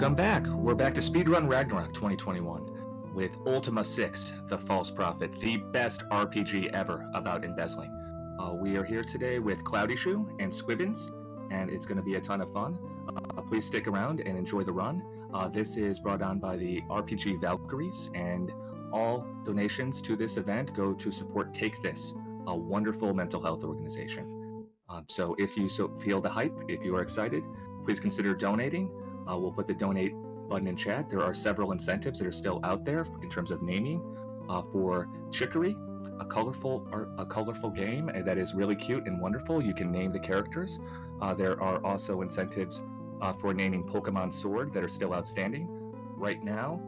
Welcome back. We're back to Speedrun Ragnarok 2021 with Ultima 6, The False Prophet, the best RPG ever about embezzling. We are here today with cloudyshoe and Squibbons, and it's going to be a ton of fun. Please stick around and enjoy the run. This is brought on by the RPG Valkyries, and all donations to this event go to support Take This, a wonderful mental health organization. So if you feel the hype, if you are excited, please consider donating. We'll put the donate button in chat. There are several incentives that are still out there in terms of naming for Chicory, a colorful game that is really cute and wonderful. You can name the characters. There are also incentives for naming Pokemon Sword that are still outstanding. Right now,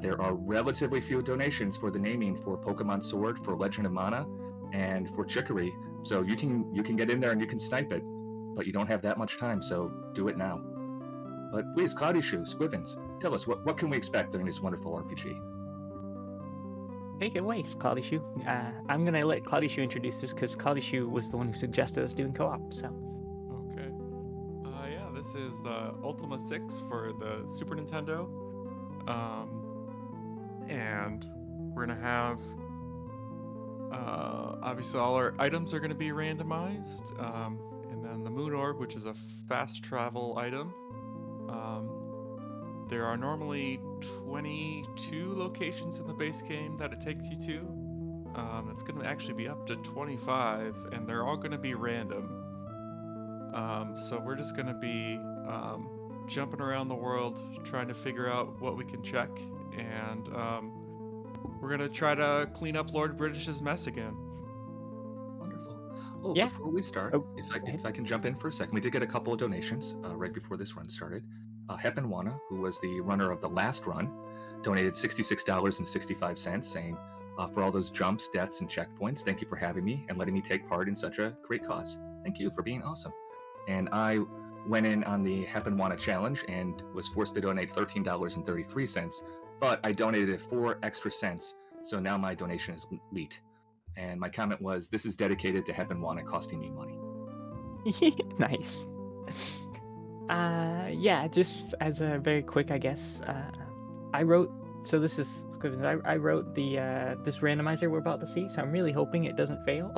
there are relatively few donations for the naming for Pokemon Sword, for Legend of Mana, and for Chicory. So you can get in there and you can snipe it, but you don't have that much time, so do it now. But please, cloudyshoe, Squibbons, tell us what can we expect during this wonderful RPG? Take it away, cloudyshoe. I'm gonna let cloudyshoe introduce this because cloudyshoe was the one who suggested us doing co-op. So. Okay. Yeah, this is Ultima 6 for the Super Nintendo. And we're gonna have obviously all our items are gonna be randomized. And then the Moon Orb, which is a fast travel item. There are normally 22 locations in the base game that it takes you to. It's going to actually be up to 25, and they're all going to be random. So we're just going to be jumping around the world, trying to figure out what we can check, and we're going to try to clean up Lord British's mess again. Wonderful. Oh, Yeah. before we start, if I can jump in for a second, we did get a couple of donations right before this run started. Hepenwana, who was the runner of the last run, donated $66.65, saying, for all those jumps, deaths, and checkpoints, thank you for having me and letting me take part in such a great cause. Thank you for being awesome. And I went in on the Hepenwana challenge and was forced to donate $13.33, but I donated 4 extra cents, so now my donation is elite. And my comment was, this is dedicated to Hepenwana costing me money. Nice. Yeah, just as a very quick, I guess, I wrote, so this is, I wrote the, this randomizer we're about to see, so I'm really hoping it doesn't fail.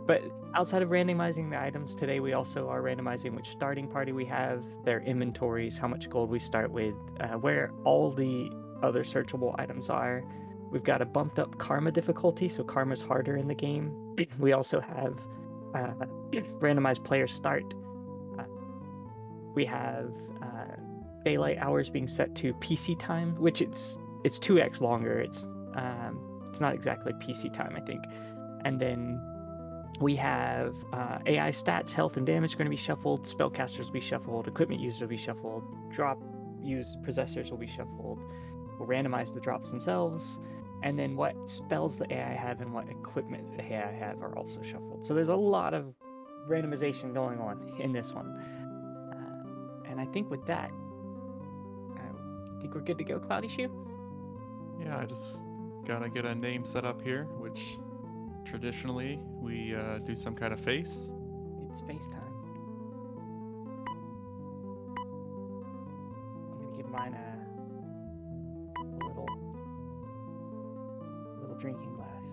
But outside of randomizing the items today, we also are randomizing which starting party we have, their inventories, how much gold we start with, where all the other searchable items are. We've got a bumped up karma difficulty, so karma's harder in the game. We also have randomized player start. We have daylight hours being set to PC time, which it's 2x longer. It's not exactly PC time, I think. And then we have AI stats, health and damage are going to be shuffled. Spellcasters will be shuffled. Equipment users will be shuffled. Drop use possessors will be shuffled. We'll randomize the drops themselves. And then what spells the AI have and what equipment the AI have are also shuffled. So there's a lot of randomization going on in this one. And I think with that, I think we're good to go, cloudyshoe? Yeah, I just gotta get a name set up here, which traditionally we do some kind of face. It's face time. I'm gonna give mine a little drinking glass.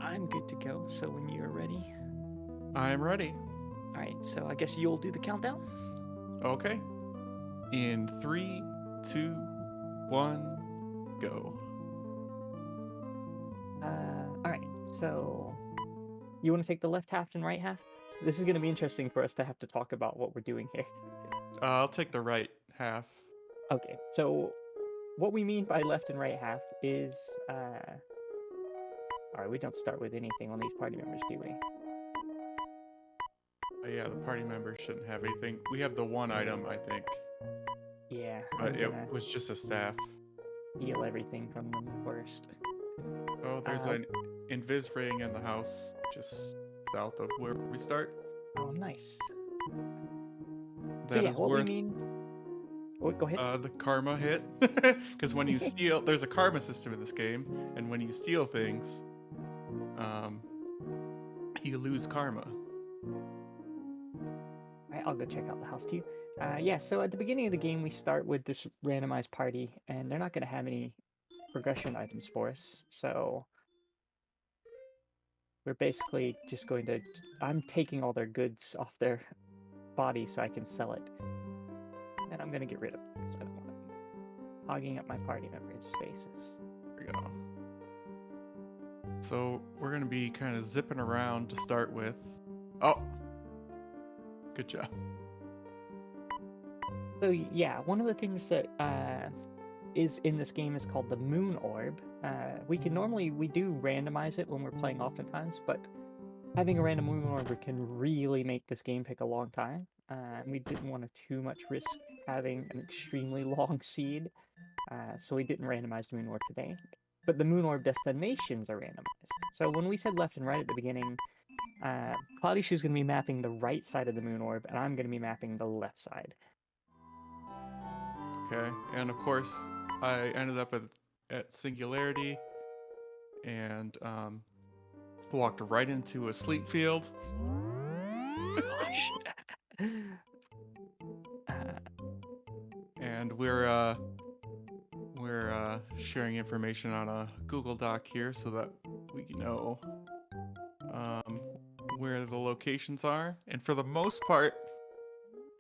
I'm good to go, so when you're ready. I'm ready. Alright, so I guess you'll do the countdown? Okay. In 3, 2, 1, go. Alright, so you want to take the left half and right half? This is going to be interesting for us to have to talk about what we're doing here. I'll take the right half. Okay, so what we mean by left and right half is, alright, we don't start with anything on these party members, do we? Yeah, the party members shouldn't have anything. We have the one item, I think. Yeah. But it was just a staff. Steal everything from them first. Oh, there's an invis ring in the house just south of where we start. Oh, nice. That is worth Go ahead. The karma hit. Because when you steal, there's a karma system in this game, and when you steal things, you lose karma. Right, I'll go check out the house too. Yeah, so at the beginning of the game, we start with this randomized party, and they're not going to have any progression items for us. So we're basically just going to... I'm taking all their goods off their body so I can sell it. And I'm going to get rid of them because I don't want them hogging up my party members' spaces. There we go. So we're going to be kind of zipping around to start with. Oh! Good job. So yeah, one of the things that is in this game is called the Moon Orb. We do randomize it when we're playing oftentimes, but having a random Moon Orb can really make this game take a long time. We didn't want to too much risk having an extremely long seed, so we didn't randomize the Moon Orb today. But the Moon Orb destinations are randomized. So when we said left and right at the beginning, cloudyshoe is going to be mapping the right side of the Moon Orb, and I'm going to be mapping the left side. Okay, and of course, I ended up at Singularity and walked right into a sleep field. Gosh. And we're sharing information on a Google Doc here so that we know where the locations are. And for the most part,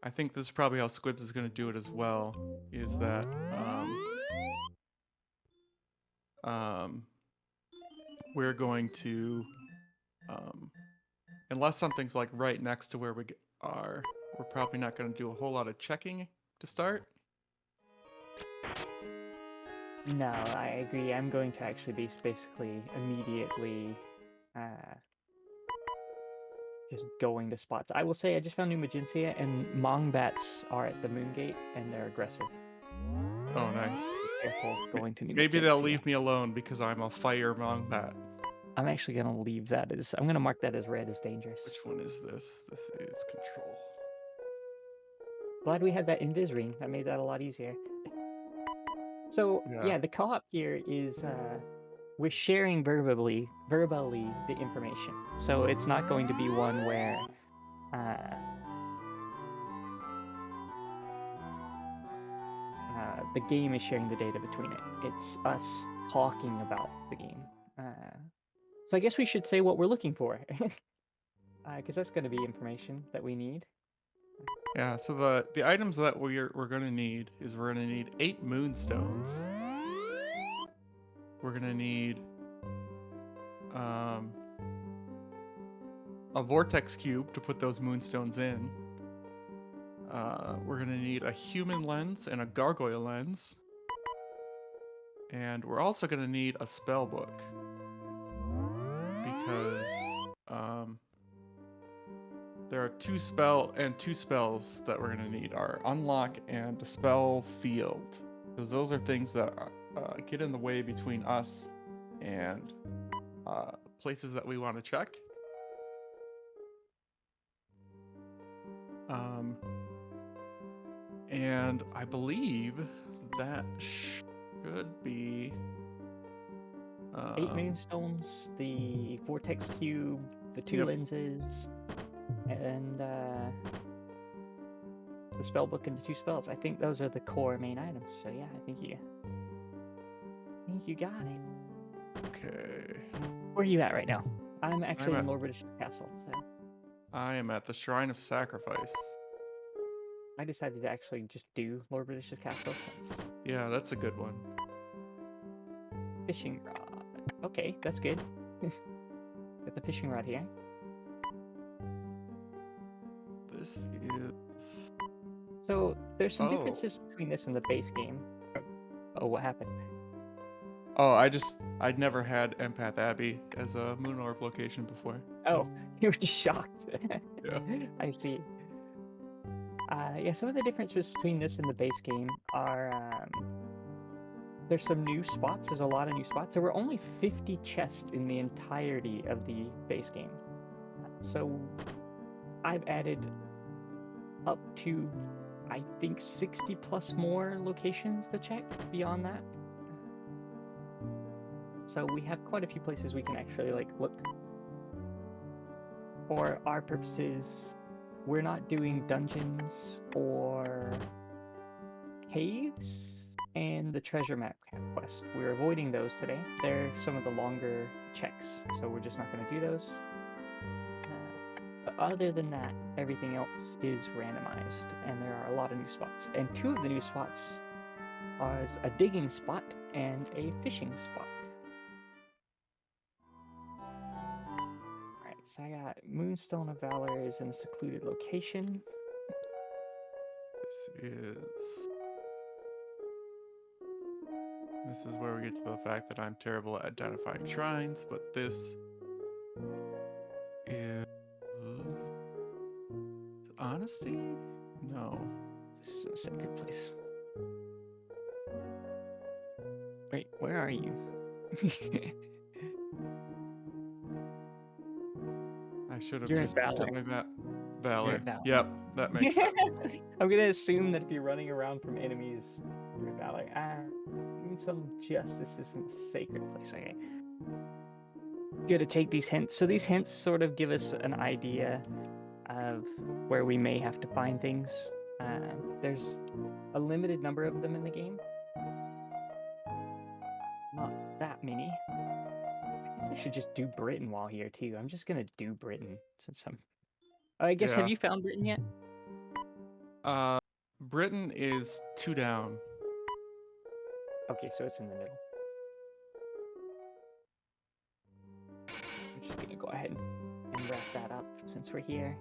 I think this is probably how Squibbs is going to do it as well, is that we're going to, unless something's like right next to where we are, we're probably not going to do a whole lot of checking to start. No, I agree. I'm going to actually be basically immediately just going to spots. I will say I just found New Magentia, and Mongbats are at the Moon Gate, and they're aggressive. Oh, nice. Be careful going to New Maybe they'll Magentia. leave me alone because I'm a fire Mongbat. I'm actually going to leave that as... I'm going to mark that as red as dangerous. Which one is this? This is control. Glad we had that invis ring. That made that a lot easier. So, yeah, the co-op here is we're sharing verbally the information. So it's not going to be one where the game is sharing the data between it. It's us talking about the game. So I guess we should say what we're looking for, because that's going to be information that we need. Yeah, so the items that we're going to need is we're going to need 8 moonstones. We're going to need a vortex cube to put those moonstones in. We're going to need a human lens and a gargoyle lens. And we're also going to need a spell book. Because there are two spells that we're going to need, are unlock and spell field. Because those are things that get in the way between us and places that we want to check. And I believe that should be 8 moonstones, the vortex cube, the 2 lenses, and the spellbook and the 2 spells. I think those are the core main items. So yeah, I think you got it. Okay. Where are you at right now? I'm actually in Lord British's castle. So I am at the Shrine of Sacrifice. I decided to actually just do Lord British's castle since... Yeah, that's a good one. Fishing rod. Okay, that's good. Got the fishing rod here. This is... So, there's some differences between this and the base game. Oh, what happened? Oh, I'd never had Empath Abbey as a Moon Orb location before. Oh, you were just shocked. Yeah. I see. Yeah, some of the differences between this and the base game are... there's some new spots. There's a lot of new spots. There were only 50 chests in the entirety of the base game. So I've added up to I think 60 plus more locations to check beyond that. So we have quite a few places we can actually like look. For our purposes, we're not doing dungeons or caves and the treasure map quest. We're avoiding those today. They're some of the longer checks, so we're just not going to do those. But other than that, everything else is randomized, and there are a lot of new spots. And 2 of the new spots are a digging spot and a fishing spot. Alright, so I got Moonstone of Valor is in a secluded location. This is where we get to the fact that I'm terrible at identifying shrines, but this is honesty? No. This is a sacred place. Wait, where are you? I should have You're in just looked Valor. at my map. You're Valor. in Valor. Yep, that makes sense. I'm gonna assume that if you're running around from enemies, you're in Valor. Some justice isn't a sacred place. Okay. Good to take these hints. So these hints sort of give us an idea of where we may have to find things. There's a limited number of them in the game. Not that many. I guess I should just do Britain while here too. I'm just gonna do Britain since I'm. I guess have Yeah. you found Britain yet? Britain is 2 down. Okay, so it's in the middle. I'm just gonna go ahead and wrap that up since we're here.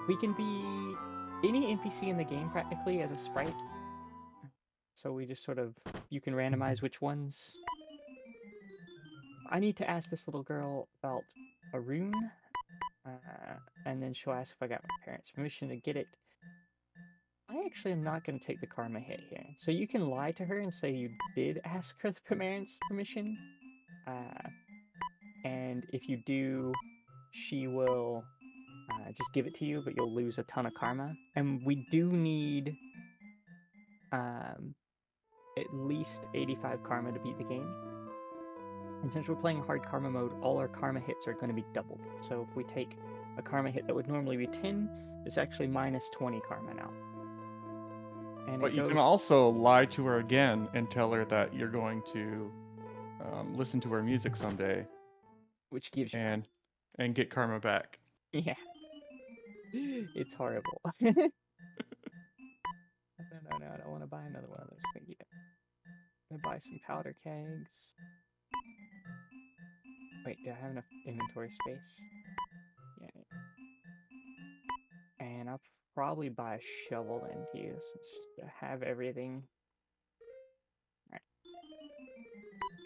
We can be any NPC in the game practically as a sprite. So we just sort of, you can randomize which ones. I need to ask this little girl about a rune, and then she'll ask if I got my parents' permission to get it. I actually am not going to take the karma hit here. So you can lie to her and say you did ask her the parents' permission. And if you do, she will just give it to you, but you'll lose a ton of karma. And we do need at least 85 karma to beat the game. And since we're playing hard karma mode, all our karma hits are going to be doubled. So if we take a karma hit that would normally be 10, it's actually minus 20 karma now. And But you can also lie to her again and tell her that you're going to listen to her music someday. Which gives you... And get karma back. Yeah. It's horrible. No, I don't want to buy another one of those things yet. I'm going to buy some powder kegs. Wait, do I have enough inventory space? Yeah. And I'll probably buy a shovel then to use. It's just to have everything. Alright.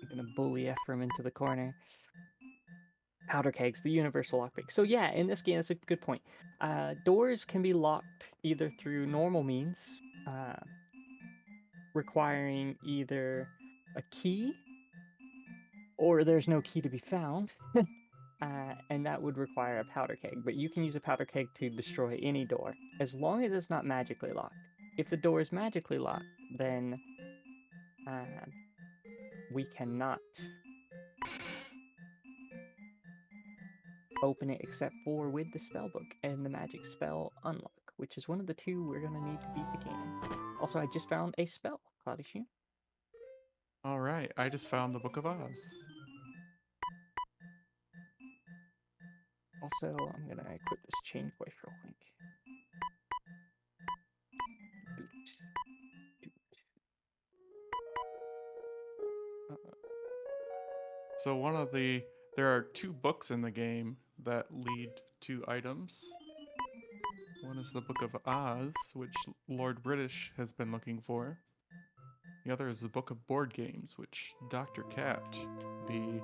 I'm gonna bully Ephraim into the corner. Powder kegs, the universal lockpick. So yeah, in this game, that's a good point. Doors can be locked either through normal means, requiring either a key, or there's no key to be found. And that would require a powder keg, but you can use a powder keg to destroy any door, as long as it's not magically locked. If the door is magically locked, then we cannot open it except for with the spellbook and the magic spell unlock, which is one of the 2 we're going to need to beat the game. Also, I just found a spell, cloudyshoe. Alright, I just found the Book of Oz. Also, I'm going to equip this chain voice real quick. So there are 2 books in the game that lead to items. One is the Book of Oz, which Lord British has been looking for. The other is the Book of Board Games, which Dr. Cat, the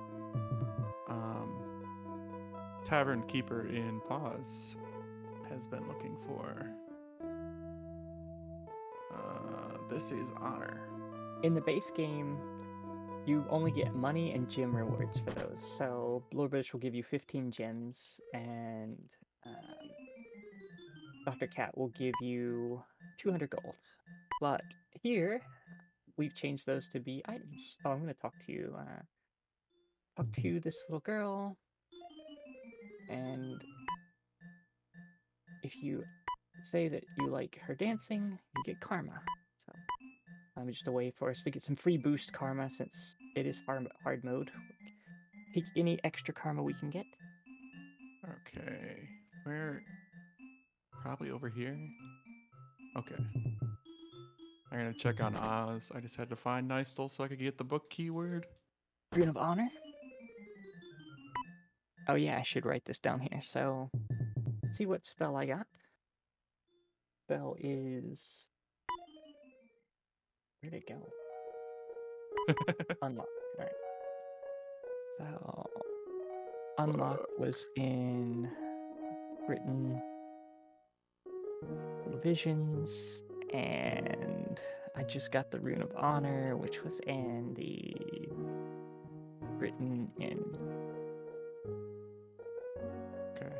tavern keeper in Pause, has been looking for. This is honor. In the base game, you only get money and gem rewards for those. So Lord British will give you 15 gems, and Dr. Cat will give you 200 gold. But here, we've changed those to be items. Oh, I'm going to talk to you. Talk to this little girl. And if you say that you like her dancing, you get karma. So just a way for us to get some free boost karma since it is hard mode. Take any extra karma we can get. Okay. Where? Probably over here. Okay. I'm gonna check on Oz. I just had to find knewster so I could get the book keyword. Rune of Honor. Oh yeah, I should write this down here. So, see what spell I got. Spell is... Where'd it go? Unlock. All right. So, unlock was in Britain Visions, and I just got the Rune of Honor, which was in the Britain in. Okay.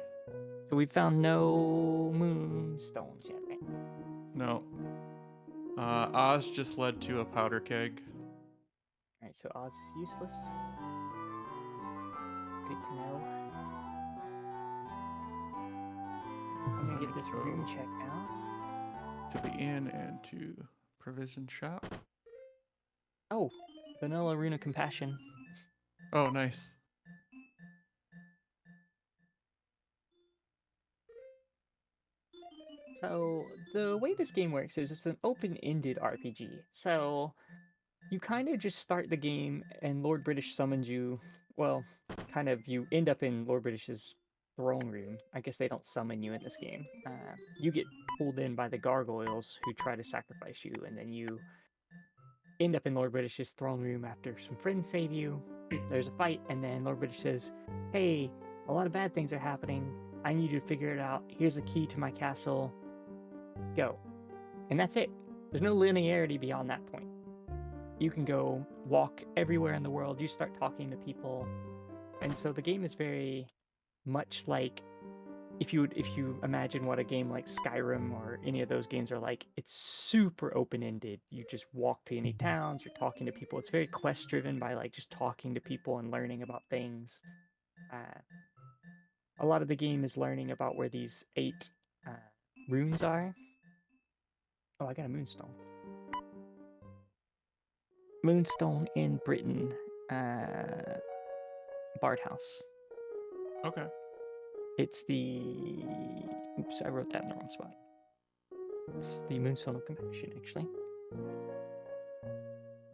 So we found no moonstones yet, right? No. Oz just led to a powder keg. Alright, so Oz is useless. Good to know. I'm gonna get this room checked out. To the inn and to provision shop. Oh, vanilla Rune of Compassion. Oh, nice. So the way this game works is it's an open-ended RPG. So you kind of just start the game and Lord British summons you. Well, kind of you end up in Lord British's throne room. I guess they don't summon you in this game. You get pulled in by the gargoyles who try to sacrifice you, and then you end up in Lord British's throne room after some friends save you. There's a fight, and then Lord British says, "Hey, a lot of bad things are happening. I need you to figure it out. Here's a key to my castle. Go." And that's it. There's no linearity beyond that point. You can go walk everywhere in the world. You start talking to people. And so the game is very much like if you imagine what a game like Skyrim or any of those games are like, it's super open-ended. You just walk to any towns, you're talking to people. It's very quest-driven by like just talking to people and learning about things. A lot of the game is learning about where these 8 rooms are. Oh, I got a moonstone. Moonstone in Britain, Bard House. Okay. It's the... Oops, I wrote that in the wrong spot. It's the Moonstone of Compassion, actually. Let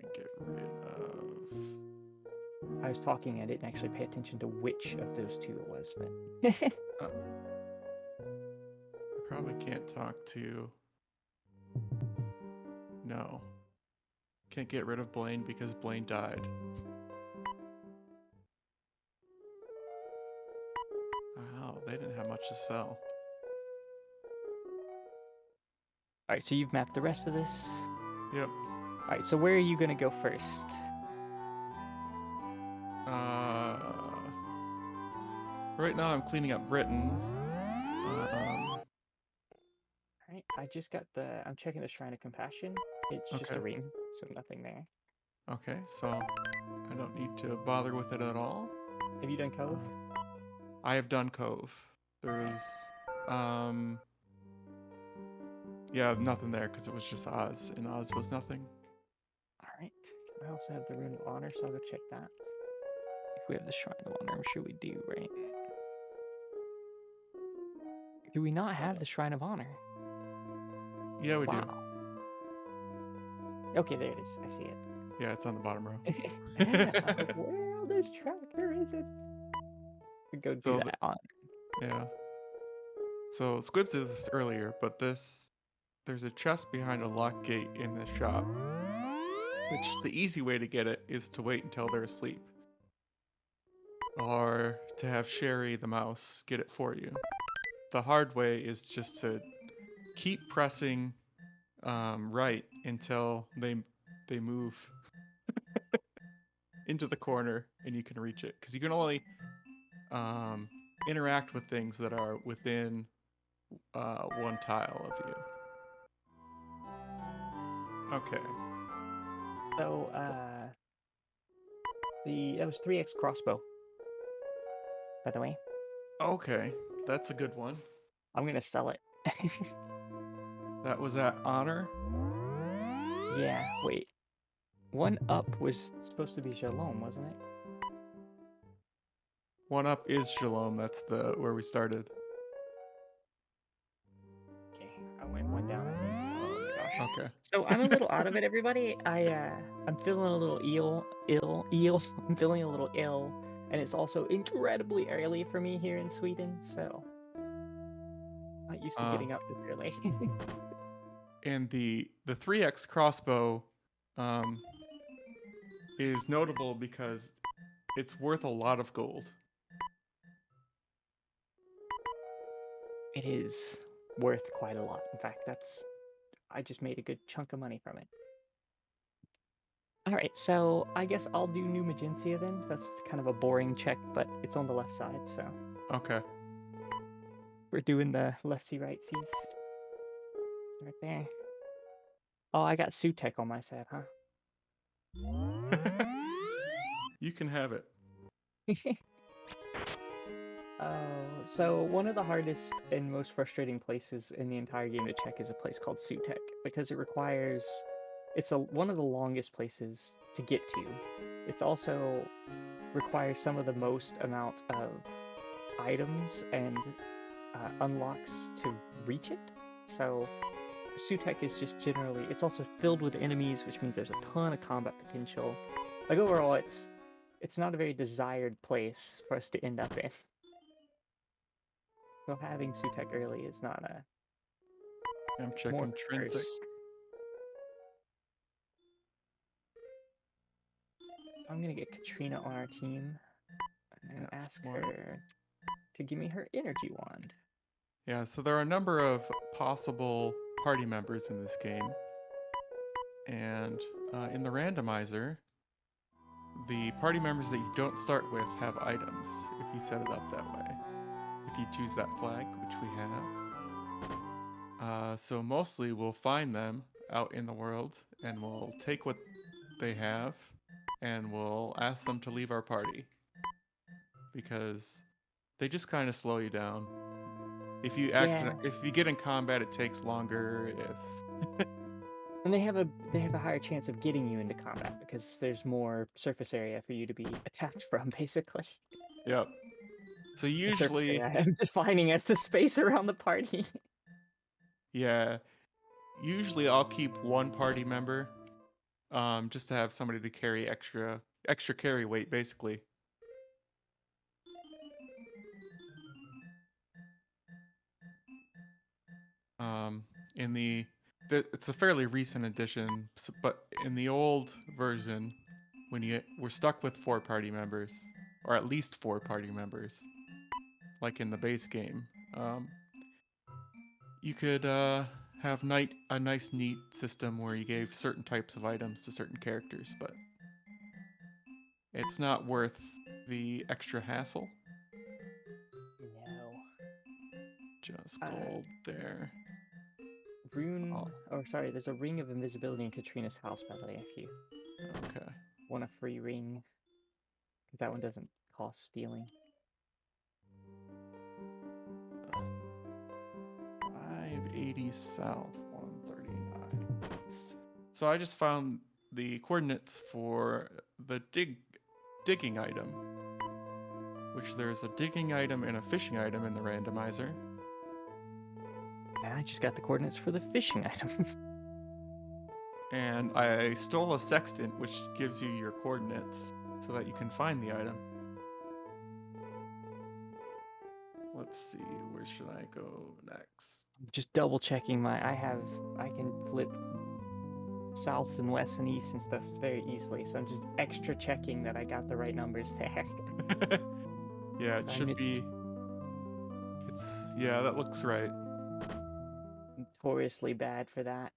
me get rid of... I was talking, I didn't actually pay attention to which of those 2 it was, but... I probably can't talk to... No. Can't get rid of Blaine because Blaine died. Wow, they didn't have much to sell. Alright, so you've mapped the rest of this? Yep. Alright, so where are you going to go first? Right now I'm cleaning up Britain. Alright, I just got the... I'm checking the Shrine of Compassion. It's just a ring, so nothing there. Okay, so I don't need to bother with it at all. Have you done Cove? I have done Cove. There's, yeah, nothing there because it was just Oz, and Oz was nothing. Alright, I also have the Rune of Honor, so I'll go check that. If we have the Shrine of Honor, I'm sure we do, right? Do we not have the Shrine of Honor? Yeah, we do. Okay, there it is. I see it. Yeah, it's on the bottom row. Well, this tracker isn't. We go do that on. Yeah. So Squibbs did this earlier, but there's a chest behind a locked gate in the shop. Which the easy way to get it is to wait until they're asleep. Or to have Sherry the mouse get it for you. The hard way is just to keep pressing right until they move into the corner and you can reach it. Because you can only interact with things that are within one tile of you. Okay. So, that was 3x crossbow, by the way. Okay, that's a good one. I'm gonna sell it. That was at honor. Yeah, wait. One up was supposed to be Shalom, wasn't it? One up is Shalom. That's the where we started. Okay, I went one down, I think. Oh my gosh. Okay. So I'm a little out of it, everybody. I'm feeling a little ill. I'm feeling a little ill, and it's also incredibly early for me here in Sweden, so not used to getting up this early. And the 3x crossbow is notable because it's worth a lot of gold. It is worth quite a lot. In fact, I just made a good chunk of money from it. All right, so I guess I'll do New Magentia then. That's kind of a boring check, but it's on the left side, so Okay. we're doing the leftsy rightsy. Right there. Oh, I got Sutek on my side, huh? You can have it. So one of the hardest and most frustrating places in the entire game to check is a place called Sutek because it requires one of the longest places to get to. It's also requires some of the most amount of items and unlocks to reach it. So Sutek is just generally, it's also filled with enemies, which means there's a ton of combat potential. Like overall, it's not a very desired place for us to end up in. So having Sutek early is not a I'm more checking of a Trinsic. curse. So I'm gonna get Katrina on our team and Yeah, ask smart. her to give me her energy wand. Yeah, so there are a number of possible party members in this game. And in the randomizer, the party members that you don't start with have items if you set it up that way. If you choose that flag, which we have. So mostly we'll find them out in the world and we'll take what they have and we'll ask them to leave our party. Because they just kind of slow you down. If you get in combat, it takes longer. And they have a higher chance of getting you into combat because there's more surface area for you to be attacked from, basically. Yep. So The surface usually, area I'm defining as the space around the party. yeah, usually I'll keep one party member, just to have somebody to carry extra carry weight, basically. In it's a fairly recent edition, but in the old version, when you were stuck with 4 party members, or at least 4 party members, like in the base game, you could have a nice neat system where you gave certain types of items to certain characters, but it's not worth the extra hassle. No. Just gold there. There's a ring of invisibility in Katrina's house, by the way, if you want a free ring. That one doesn't cost stealing. 580 south, 139. So I just found the coordinates for the digging item, which there's a digging item and a fishing item in the randomizer. And I just got the coordinates for the fishing item. And I stole a sextant, which gives you your coordinates so that you can find the item. Let's see, where should I go next? Just double checking I can flip souths and west and east and stuff very easily, so I'm just extra checking that I got the right numbers there. Yeah, it should be. Yeah, that looks right. Notoriously bad for that.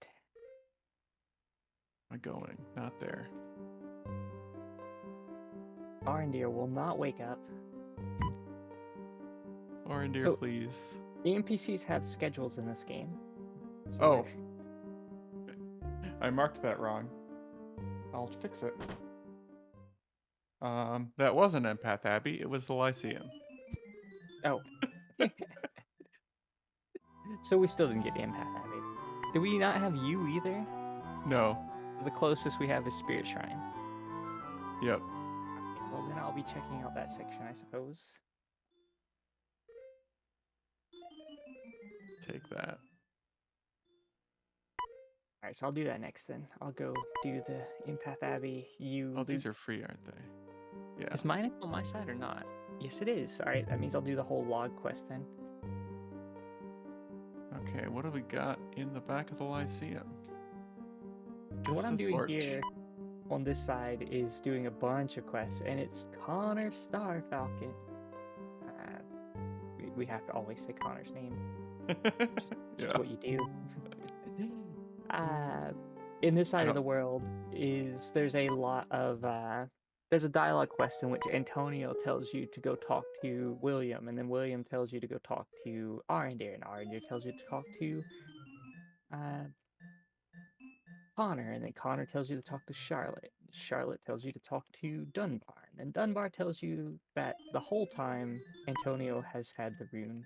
Am I going? Not there. Arendir will not wake up. Arendir, please. The NPCs have schedules in this game. So Oh. I marked that wrong. I'll fix it. That wasn't Empath Abbey, it was the Lyceum. Oh. So we still didn't get the Empath Abbey. Do we not have you either? No. The closest we have is Spirit Shrine. Yep. Okay, well, then I'll be checking out that section, I suppose. Take that. Alright, so I'll do that next then. I'll go do the Empath Abbey. Oh, these are free, aren't they? Yeah. Is mine up on my side or not? Yes, it is. Alright, that means I'll do the whole log quest then. Okay, what do we got in the back of the Lyceum? So what Just I'm a doing torch. here on this side is doing a bunch of quests, and it's Connor Starfalcon. We have to always say Connor's name. Just what you do. In this side of the world there's a lot of there's a dialogue quest in which Antonio tells you to go talk to William, and then William tells you to go talk to Arendir, and Arendir tells you to talk to Connor, and then Connor tells you to talk to Charlotte. Charlotte tells you to talk to Dunbar, and then Dunbar tells you that the whole time Antonio has had the rune,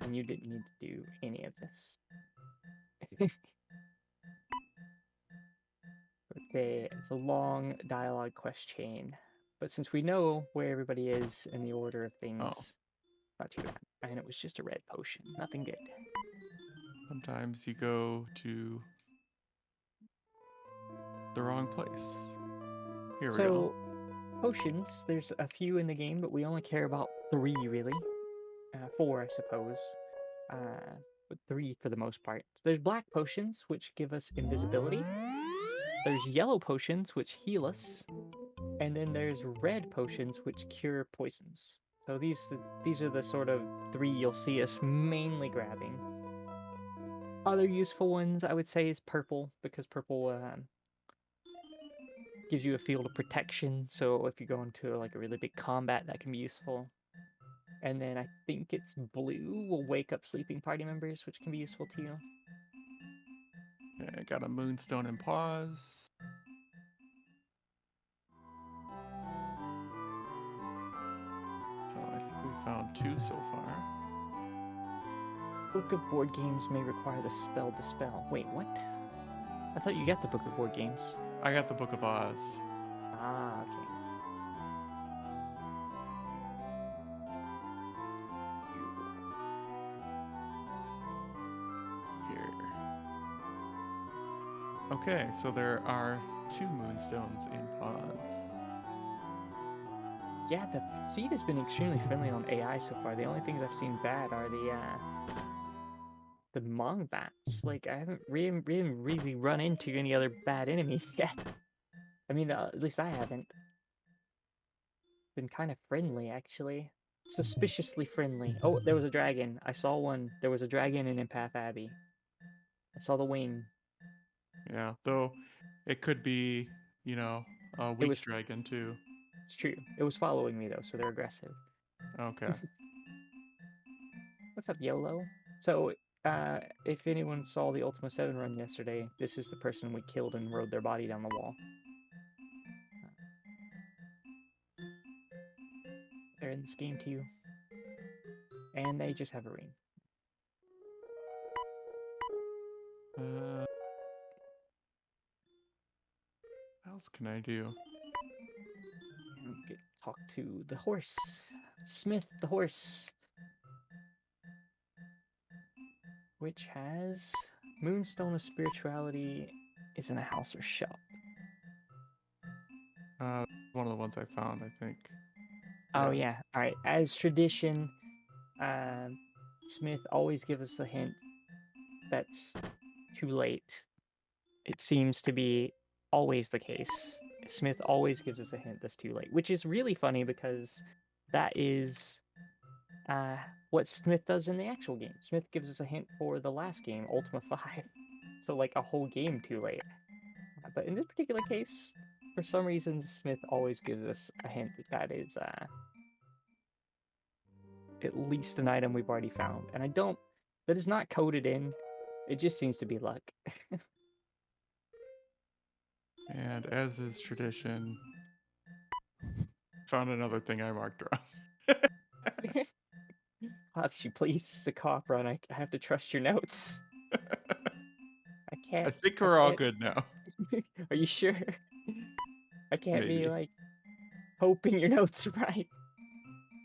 and you didn't need to do any of this. Okay, it's a long dialogue quest chain, but since we know where everybody is in the order of things, not too bad. And it was just a red potion, nothing good. Sometimes you go to the wrong place. Here we go. Potions, there's a few in the game, but we only care about 3 really. 4, I suppose. But 3 for the most part. So there's black potions, which give us invisibility. There's yellow potions, which heal us. And then there's red potions, which cure poisons. So these are the sort of 3 you'll see us mainly grabbing. Other useful ones, I would say, is purple, because purple gives you a field of protection. So if you go into like a really big combat, that can be useful. And then I think it's blue will wake up sleeping party members, which can be useful to you. Okay, I got a moonstone and pause. So I think we found 2 so far. Book of Board Games may require the spell Dispel. Wait, what? I thought you got the Book of Board Games. I got the Book of Oz. Ah, okay. Here. Okay, so there are 2 moonstones in pause. Yeah, the seed has been extremely friendly on AI so far. The only things I've seen bad are the Mongbats. Like, I haven't really run into any other bad enemies yet. I mean, at least I haven't. Been kind of friendly, actually. Suspiciously friendly. Oh, there was a dragon. I saw one. There was a dragon in Empath Abbey. I saw the wing. Yeah, though it could be, you know, a weak dragon too. It's true. It was following me though, so they're aggressive. Okay. What's up, YOLO? So, if anyone saw the Ultima 7 run yesterday, this is the person we killed and rode their body down the wall. They're in this game too. And they just have a ring. What else can I do? Talk to the horse. Smith the horse. Which has Moonstone of Spirituality is in a house or shop. One of the ones I found, I think. Oh yeah. Alright. As tradition, Smith always gives us a hint that's too late. It seems to be always the case. Smith always gives us a hint that's too late, which is really funny because that is what Smith does in the actual game. Smith gives us a hint for the last game, Ultima 5. So like a whole game too late. But in this particular case, for some reason, Smith always gives us a hint that is at least an item we've already found. And I don't that is not coded in. It just seems to be luck. And as is tradition, found another thing I marked wrong. Cloudyshoe, please, it's a cop run. I have to trust your notes. I can't. I think we're all good now. Are you sure? I can't be Maybe. like hoping your notes are right.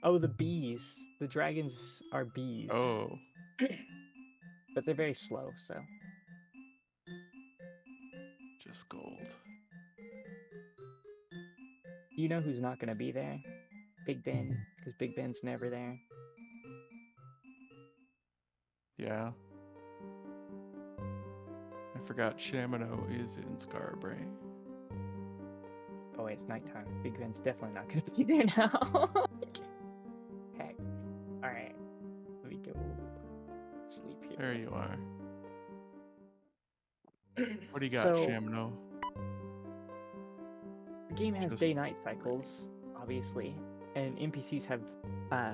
Oh, the bees. The dragons are bees. Oh. But they're very slow, so. Just gold. You know who's not going to be there? Big Ben, because Big Ben's never there. Yeah. I forgot Shamino is in Scarborough. Oh wait, it's nighttime. Big Ben's definitely not going to be there now. Heck. Alright. Let me go sleep here. There you are. What do you got, So, Shamino? the game has Just day-night cycles, obviously, and NPCs have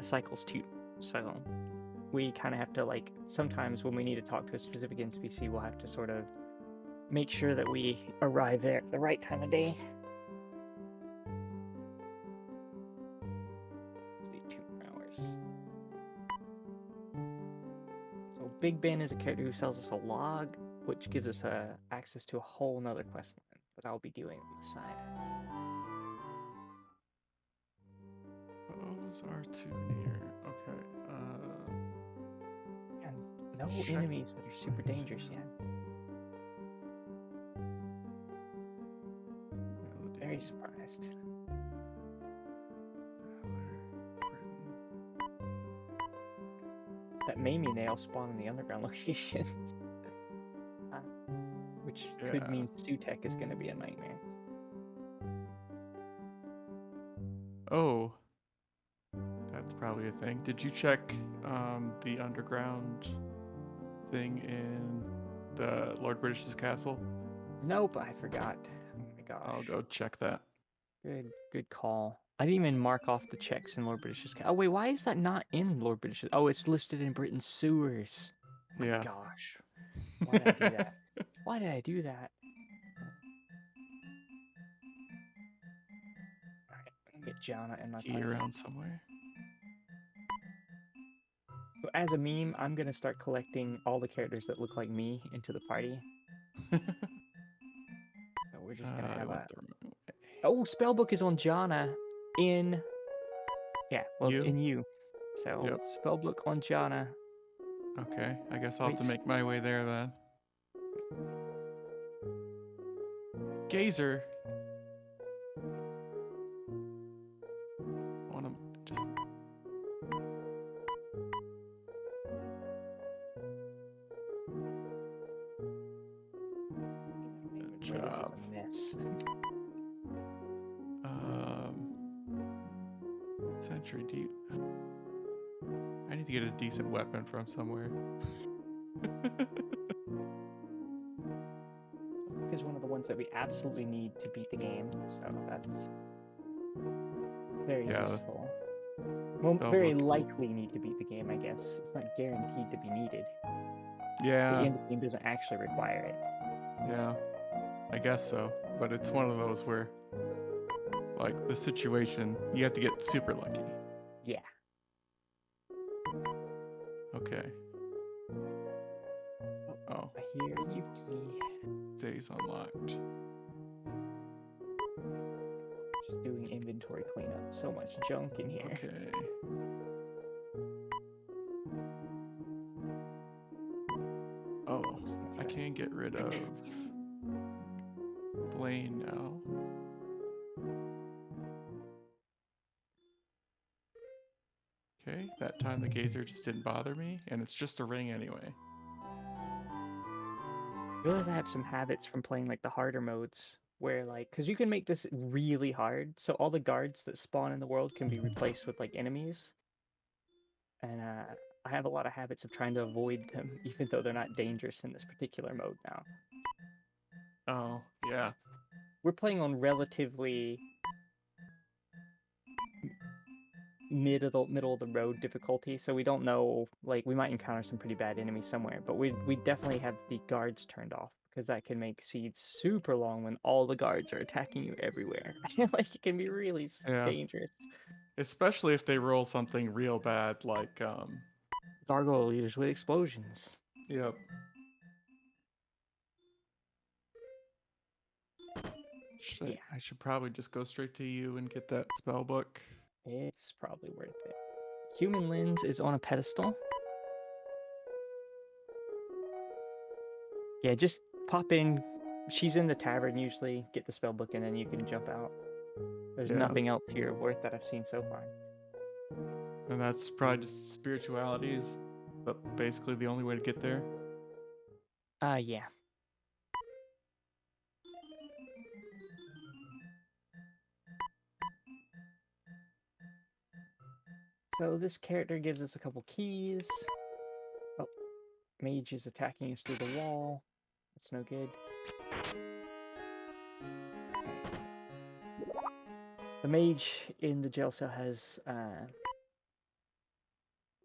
cycles too. So we kind of have to, like, sometimes when we need to talk to a specific NPC, we'll have to sort of make sure that we arrive there at the right time of day. Sleep 2 hours. So Big Ben is a character who sells us a log, which gives us access to a whole nother quest line that I'll be doing on the side. Those are too near. Okay. And no Check enemies that are super my dangerous yet. Very Melody, surprised. Valor, Britain. That Mamie nail spawn in the underground locations. Which could Yeah. mean Sutek is going to be a nightmare. Oh. That's probably a thing. Did you check the underground thing in the Lord British's castle? Nope, I forgot. Oh my gosh. I'll go check that. Good call. I didn't even mark off the checks in Lord British's castle. Oh wait, why is that not in Lord British's? Oh, it's listed in Britain's sewers. Oh Yeah. my gosh. Why did I do that? Why did I do that? Alright, I'm gonna get Jana in my Key party. around somewhere. So as a meme, I'm gonna start collecting all the characters that look like me into the party. So we're just gonna I have went the wrong way. Oh, spellbook is on Jana in You? in you. So Yep. spellbook on Jana. Okay. I guess I'll have Wait, to make my way there then. Gazer. Wanna just Good job. This is a mess. Sentry, do you... I need to get a decent weapon from somewhere. Is one of the ones that we absolutely need to beat the game, so that's very useful. Well, very likely need to beat the game, I guess. It's not guaranteed to be needed. Yeah. The end game doesn't actually require it. Yeah. I guess so. But it's one of those where, like, the situation, you have to get super lucky. Yeah. Okay. Oh. I hear Yuki. Days unlocked. Just doing inventory cleanup. So much junk in here. Okay. Oh, I can get rid of Blaine now. Okay, that time the gazer just didn't bother me, and it's just a ring anyway. I realize I have some habits from playing like the harder modes where like because you can make this really hard so all the guards that spawn in the world can be replaced with like enemies, and I have a lot of habits of trying to avoid them even though they're not dangerous in this particular mode now. Oh, yeah. We're playing on relatively middle of the road difficulty, so we don't know. Like, we might encounter some pretty bad enemies somewhere, but we definitely have the guards turned off because that can make seeds super long when all the guards are attacking you everywhere. Like, it can be really Yeah. dangerous. Especially if they roll something real bad, like Gargoyles with explosions. Yep. Yeah. I should probably just go straight to you and get that spell book. It's probably worth it. Human Lens is on a pedestal. Yeah, just pop in. She's in the tavern usually. Get the spell book and then you can jump out. There's Yeah. nothing else here worth that I've seen so far. And that's probably just spirituality is basically the only way to get there. Yeah. So this character gives us a couple keys. Oh, mage is attacking us through the wall. That's no good. The mage in the jail cell has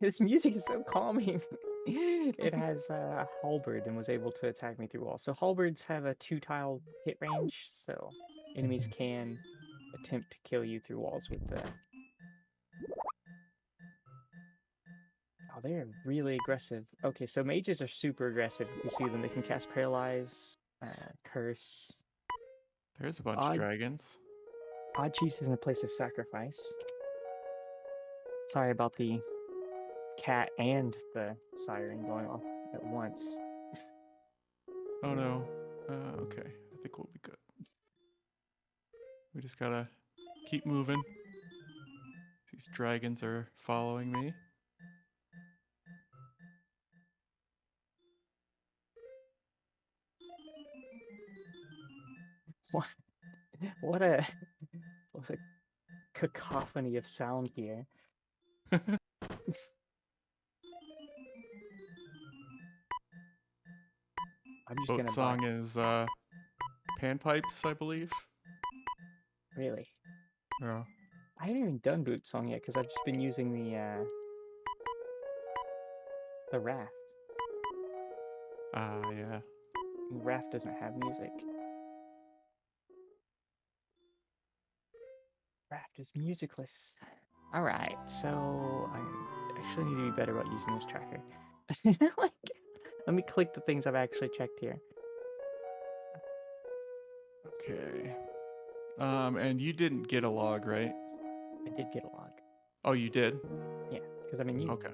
this music is so calming. It has a halberd and was able to attack me through walls. So halberds have a 2-tile hit range, so enemies can attempt to kill you through walls with the... Oh, they're really aggressive. Okay, so mages are super aggressive. If you see them, they can cast Paralyze, Curse. There's a bunch of dragons. Odd Cheese is in a place of sacrifice. Sorry about the cat and the siren going off at once. Oh no. Okay. I think we'll be good. We just gotta keep moving. These dragons are following me. What a cacophony of sound here. I'm just Boat gonna song is Panpipes, I believe. Really? Yeah. I haven't even done boot song yet because I've just been using the raft. Yeah. The raft doesn't have music. Raft is musicless. All right, so I actually need to be better about using this tracker. Like, let me click the things I've actually checked here. Okay. And you didn't get a log, right? I did get a log. Oh, you did? Yeah, because I'm in you. Okay.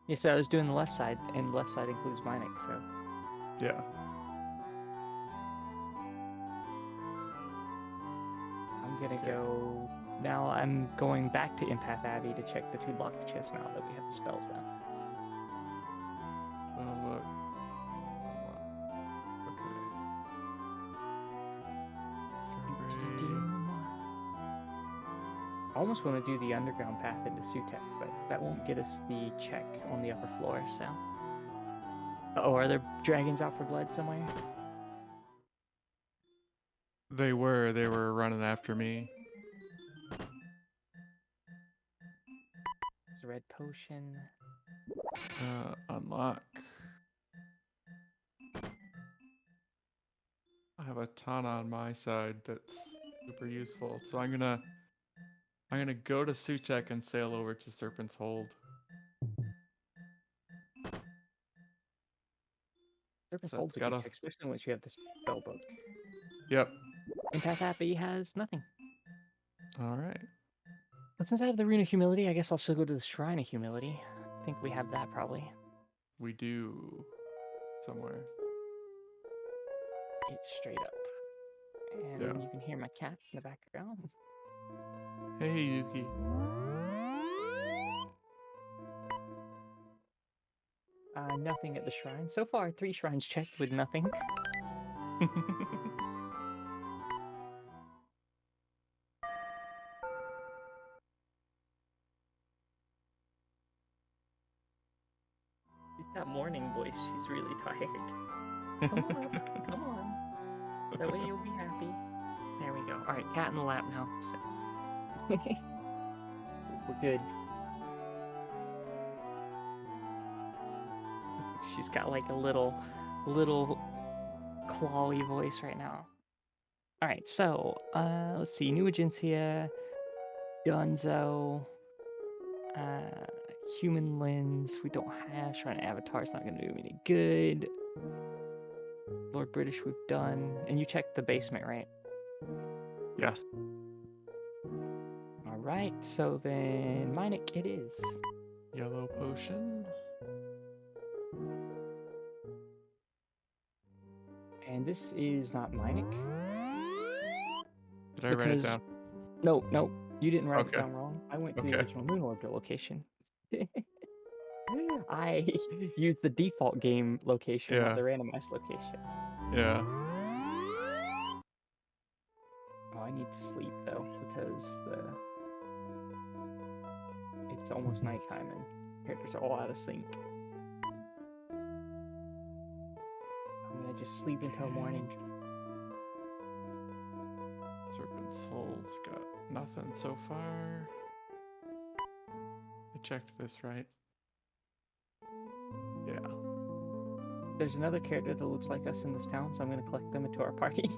Yeah, so I was doing the left side, and the left side includes mining, so. Yeah. I'm gonna go... Now I'm going back to Empath Abbey to check the 2 locked chests now that we have the spells down. Okay. I almost want to do the underground path into Sutek, but that won't get us the check on the upper floor, so... Oh, are there dragons out for blood somewhere? They were running after me. There's a red potion. Unlock. I have a ton on my side that's super useful. So I'm gonna go to Sutek and sail over to Serpent's Hold. Serpent's So Hold's a good check, especially once you have this spell book. Yep. Empath Abbey has nothing. All right. But since I have the Rune of Humility, I guess I'll still go to the Shrine of Humility. I think we have that probably. We do. Somewhere. It's straight up. And Yeah. you can hear my cat in the background. Hey, Yuki. Nothing at the shrine. So far, 3 shrines checked with nothing. She's got morning voice. She's really tired. Come on, come on. That way you'll be happy. There we go. All right, cat in the lap now. So. we're good. She's got like a little clawy voice right now. All right, so let's see. New Agencia, Dunzo, Human Lens. We don't have. Shrine Avatar's not going to do me any good. Lord British, we've done. And you checked the basement, right? Yes. All right, so then Minec it is. Yellow potion. And this is not Minec. Did I write it down? No, you didn't write it Okay. down wrong. I went to the Okay. original Moon Orbiter location. I used the default game location, not Yeah. the randomized location. Yeah. Oh, I need to sleep though, because it's almost nighttime and characters are all out of sync. I'm gonna just sleep until morning. Serpent's Hole's got nothing so far. I checked this, right? Yeah. There's another character that looks like us in this town, so I'm gonna collect them into our party.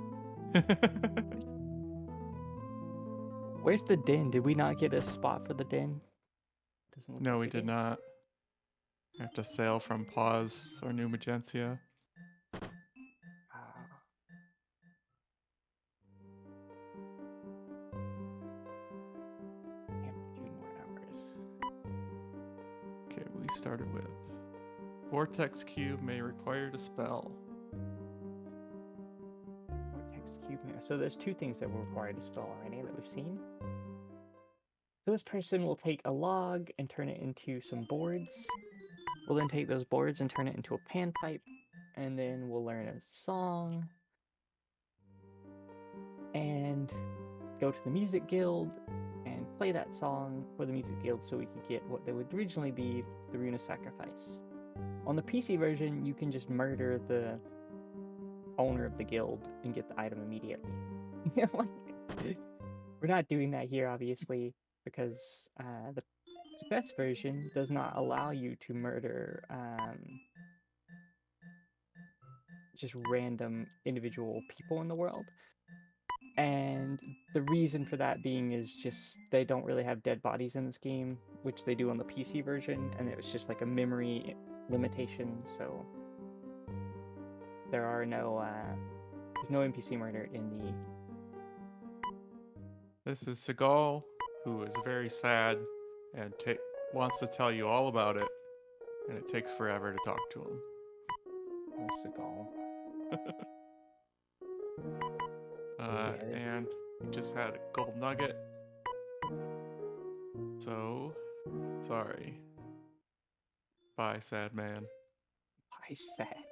Where's the den? Did we not get a spot for the den? Doesn't look No, like we did not. We have to sail from Pause or New Magentia. Ah. Damn, 2 more hours. Okay, we started with Vortex Cube may require a spell. Vortex cube. So there's 2 things that were required to spell already that we've seen. So this person will take a log and turn it into some boards. We'll then take those boards and turn it into a panpipe, and then we'll learn a song and go to the music guild and play that song for the music guild so we could get what they would originally be the Rune of Sacrifice. On the PC version, you can just murder the owner of the guild and get the item immediately. We're not doing that here, obviously, because the best version does not allow you to murder just random individual people in the world. And the reason for that being is just they don't really have dead bodies in this game, which they do on the PC version, and it was just like a memory limitation, so there are there's no NPC murder in the... This is Seagal, who is very sad and wants to tell you all about it, and it takes forever to talk to him. Oh, Seagal. And we just had a gold nugget. So, sorry. Bye, sad man. Bye, sad.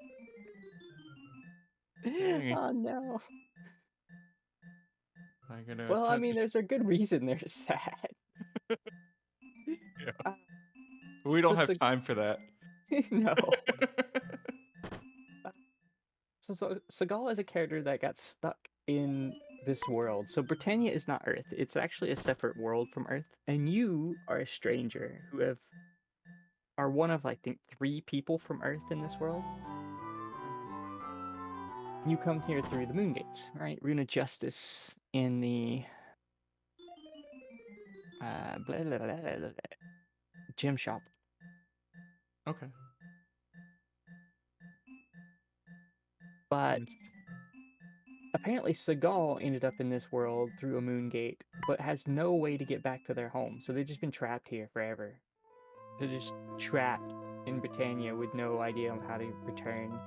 Dang. Oh no. I'm gonna Well, I mean, there's a good reason they're sad. Yeah. We don't have time for that. No. So Seagal is a character that got stuck in this world. So Britannia is not Earth. It's actually a separate world from Earth. And you are a stranger who are one of, I think, 3 people from Earth in this world. You come here through the Moon Gates, right? Rune of Justice in the gym shop. Okay. But apparently Seagal ended up in this world through a moon gate, but has no way to get back to their home. So they've just been trapped here forever. They're just trapped in Britannia with no idea of how to return.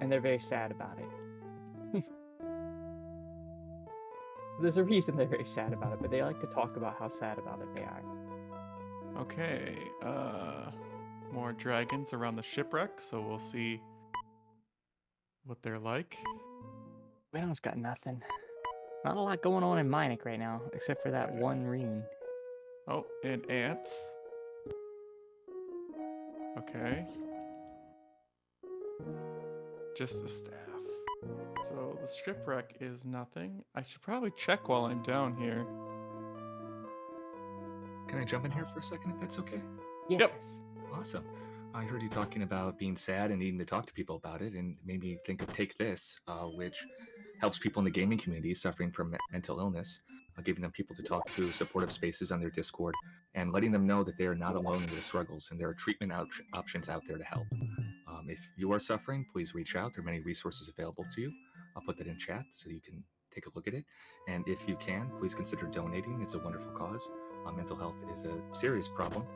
And they're very sad about it. There's a reason they're very sad about it, but they like to talk about how sad about it they are. Okay, more dragons around the shipwreck, so we'll see what they're like. We almost got nothing. Not a lot going on in Minec right now, except for that one rune. Oh, and ants. Okay. Just a staff. So the shipwreck is nothing. I should probably check while I'm down here. can I jump in here for a second if that's okay? Yes. Yep. Awesome. I heard you talking about being sad and needing to talk to people about it, and made me think of Take This, which helps people in the gaming community suffering from mental illness, giving them people to talk to, supportive spaces on their Discord, and letting them know that they are not alone in their struggles and there are treatment options out there to help. If you are suffering, please reach out. There are many resources available to you. I'll put that in chat so you can take a look at it. And if you can, please consider donating. It's a wonderful cause. Mental health is a serious problem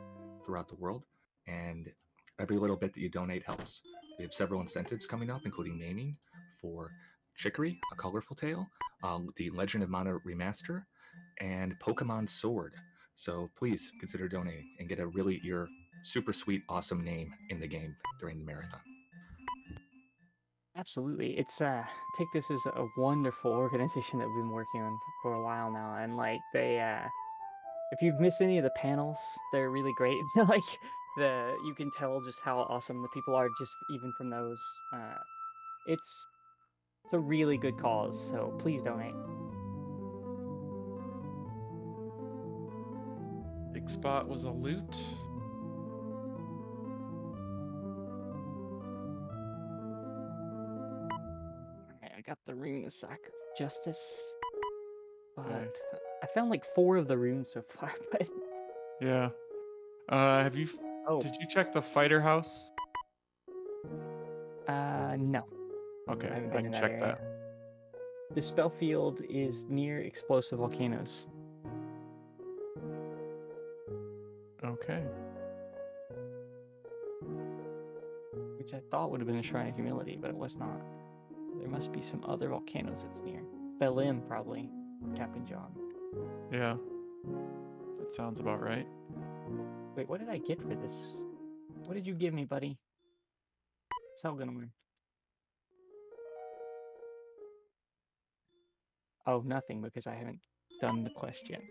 throughout the world, and every little bit that you donate helps. We have several incentives coming up, including naming for Chicory, A Colorful Tale, the Legend of Mana Remaster, and Pokemon Sword. So please consider donating and get your super sweet, awesome name in the game during the marathon. Absolutely. It's Take This is a wonderful organization that we've been working on for a while now, and like they if you've missed any of the panels, they're really great. Like you can tell just how awesome the people are just even from those. It's a really good cause, so please donate. Big spot was a loot. Alright, I got the rune of justice, but Okay. I found like 4 of the runes so far. But Yeah. Have you? oh, Did you check the fighter house? no, Okay, I haven't I been can in that check area. that. The spell field is near explosive volcanoes. Okay. Which I thought would have been a Shrine of Humility, but it was not. There must be some other volcanoes that's near. Belim, probably. Captain John. Yeah. That sounds about right. Wait, what did I get for this? What did you give me, buddy? Selganor. Oh, nothing, because I haven't done the quest yet.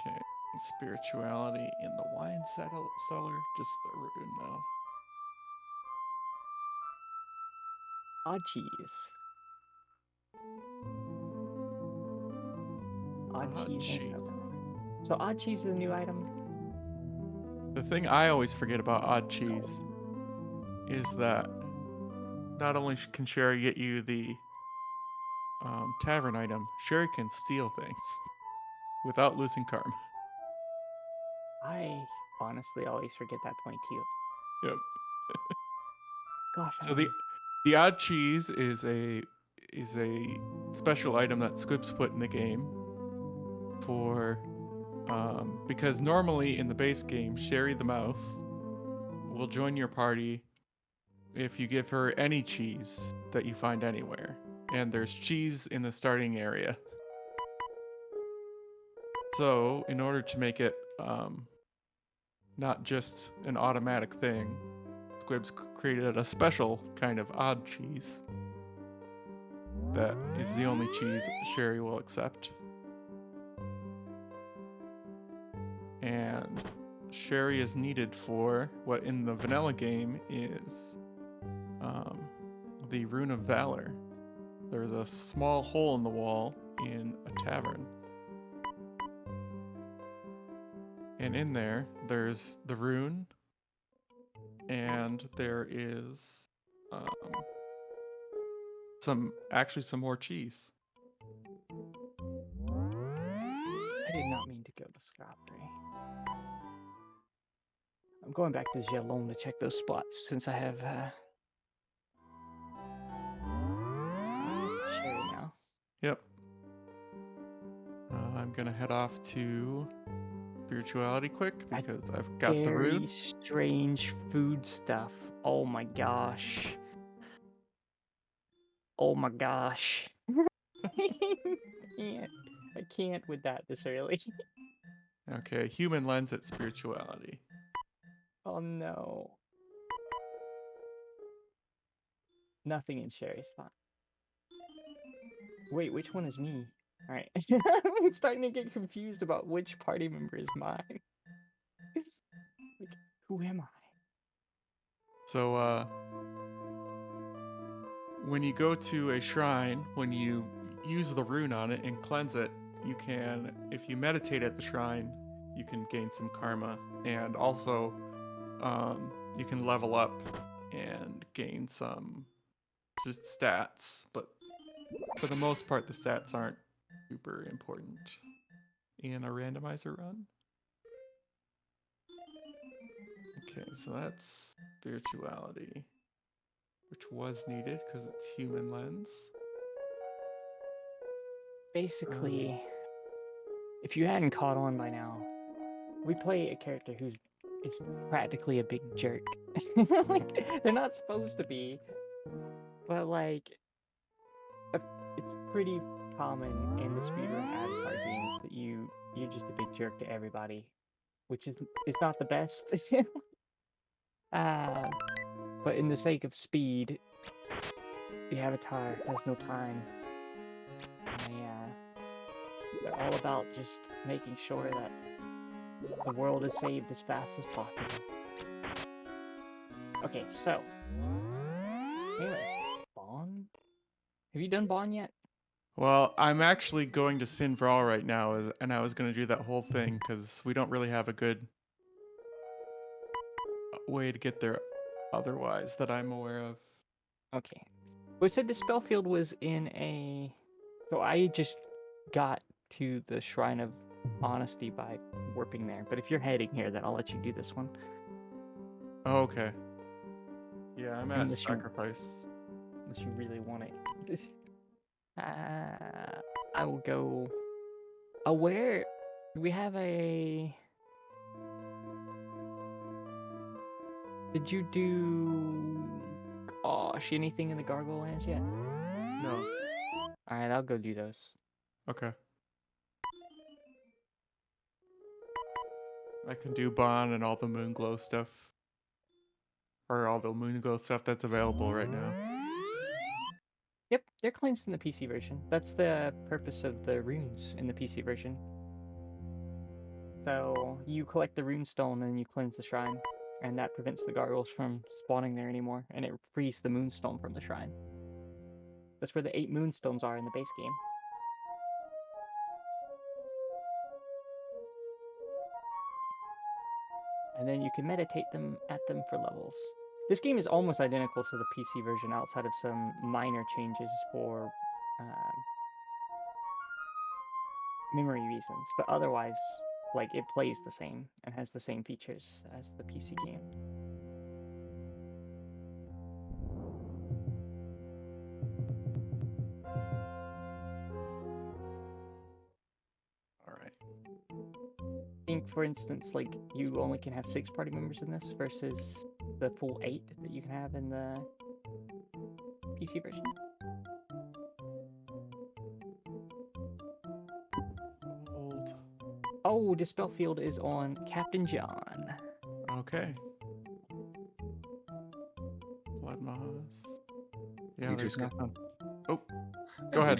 Okay. Spirituality in the wine cellar. Just the rune though. Odd cheese. Odd cheese and Selganor. So odd cheese is a new item? The thing I always forget about odd cheese is that not only can Sherry get you the tavern item, Sherry can steal things without losing karma. I honestly always forget that point too. Yep. Gosh, So the odd cheese is a special item that Squibbs put in the game for because normally in the base game, Sherry the mouse will join your party if you give her any cheese that you find anywhere. And there's cheese in the starting area. So, in order to make it not just an automatic thing, Squibbs created a special kind of odd cheese that is the only cheese Sherry will accept. And Sherry is needed for what in the vanilla game is the Rune of Valor. There's a small hole in the wall in a tavern. And in there's the rune, and there is some more cheese. I did not mean to go to Scotland. I'm going back to Gelon to check those spots since I have Sherry now. Yep. I'm gonna head off to spirituality quick because I've got the rune. Very strange food stuff. Oh my gosh. Oh my gosh. I can't with that this early. Okay, human lens at spirituality. Oh no. Nothing in Sherry's spot. Wait, which one is me? Alright. I'm starting to get confused about which party member is mine. Like, who am I? So when you go to a shrine, when you use the rune on it and cleanse it, you can, if you meditate at the shrine, you can gain some karma, and also you can level up and gain some stats, but for the most part, the stats aren't super important in a randomizer run. Okay, so that's spirituality, which was needed because it's human lens. Basically, if you hadn't caught on by now, we play a character who's is practically a big jerk. Like, they're not supposed to be, but like, it's pretty common in the speedrun avatar games that you're just a big jerk to everybody, which is not the best. But in the sake of speed, the avatar has no time. They're all about just making sure that the world is saved as fast as possible. Okay, so anyway, Bond. Have you done Bond yet? Well, I'm actually going to Sin for All right now, and I was going to do that whole thing because we don't really have a good way to get there otherwise that I'm aware of. Okay. We said the Spellfield was in a... So I just got to the Shrine of Honesty by warping there. But if you're heading here, then I'll let you do this one. Oh, okay. Yeah, I'm at Unless you- Sacrifice. Unless you really want it. I will go... Oh, where? Do we have a... Did you do... Gosh, anything in the Gargoyle Lands yet? No. Alright, I'll go do those. Okay. I can do Bond and all the Moonglow stuff. Or all the Moonglow stuff that's available right now. Yep, they're cleansed in the PC version. That's the purpose of the runes in the PC version. So you collect the rune stone and you cleanse the shrine, and that prevents the gargoyles from spawning there anymore, and it frees the moonstone from the shrine. That's where the 8 moonstones are in the base game. And then you can meditate at them for levels. This game is almost identical to the PC version outside of some minor changes for memory reasons, but otherwise, like, it plays the same and has the same features as the PC game. Alright. I think, for instance, like, you only can have 6 party members in this versus the full 8 that you can have in the PC version. Hold. Oh, Dispel Field is on Captain John. Okay. Blood moss. Yeah, We there's just got- nothing. Oh, go ahead.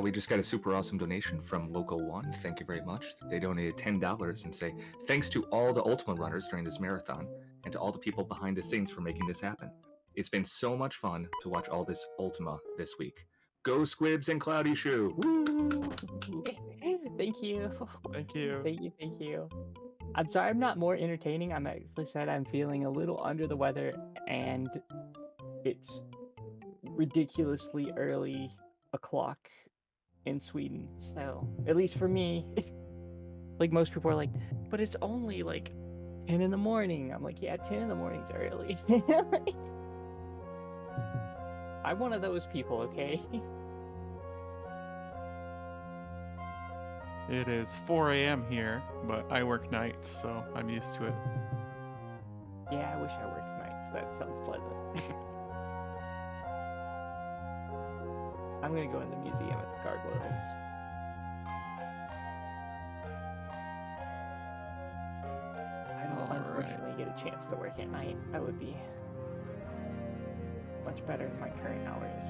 We just got a super awesome donation from Local One. Thank you very much. They donated $10 and say, thanks to all the Ultima runners during this marathon and to all the people behind the scenes for making this happen. It's been so much fun to watch all this Ultima this week. Go Squibbs and cloudyshoe! Woo! Thank you. Thank you. Thank you. I'm sorry I'm not more entertaining. I'm actually said I'm feeling a little under the weather, and it's ridiculously early o'clock in Sweden. So, at least for me, like, most people are like, but it's only like 10 in the morning. I'm like, yeah, 10 in the morning's early. I'm one of those people, okay? It is 4 a.m. here, but I work nights, so I'm used to it. Yeah, I wish I worked nights. That sounds pleasant. I'm gonna go in the museum at the gargoyles. I don't unfortunately get a chance to work at night. I would be much better in my current hours,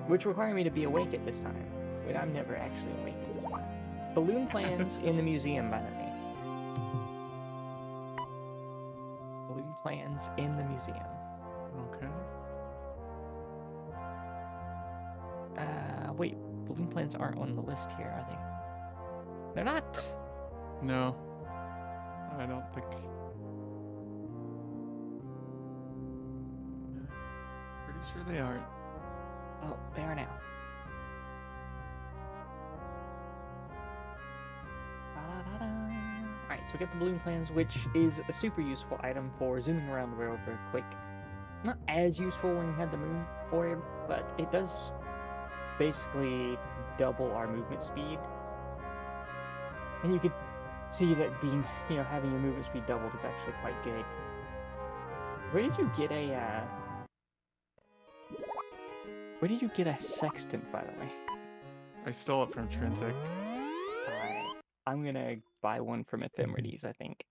which require me to be awake at this time. But I'm never actually awake at this time. Balloon plans in the museum, by the way. Balloon plans in the museum. Okay. wait, balloon plans aren't on the list here, are they? They're not. No, I don't think. Pretty sure they aren't. Oh, they are now. Alright, so we get the balloon plans, which is a super useful item for zooming around the world real quick. Not as useful when you had the moon orb, but it does basically double our movement speed. And you could see that being, having your movement speed doubled is actually quite good. Where did you get a sextant, by the way? I stole it from Trinsic. Alright, I'm gonna buy one from Ephemerides, I think.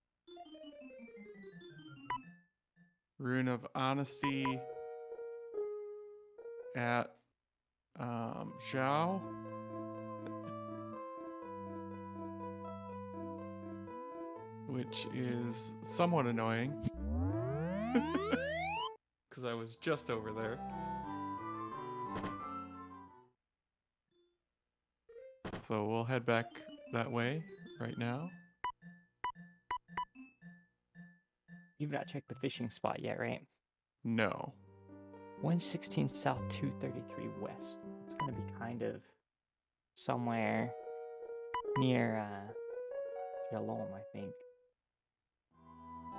Rune of Honesty at Zhao. Which is somewhat annoying. Because I was just over there. So we'll head back that way right now. You've not checked the fishing spot yet, right? No. 116 south, 233 west. It's gonna be kind of somewhere near Shalom, I think.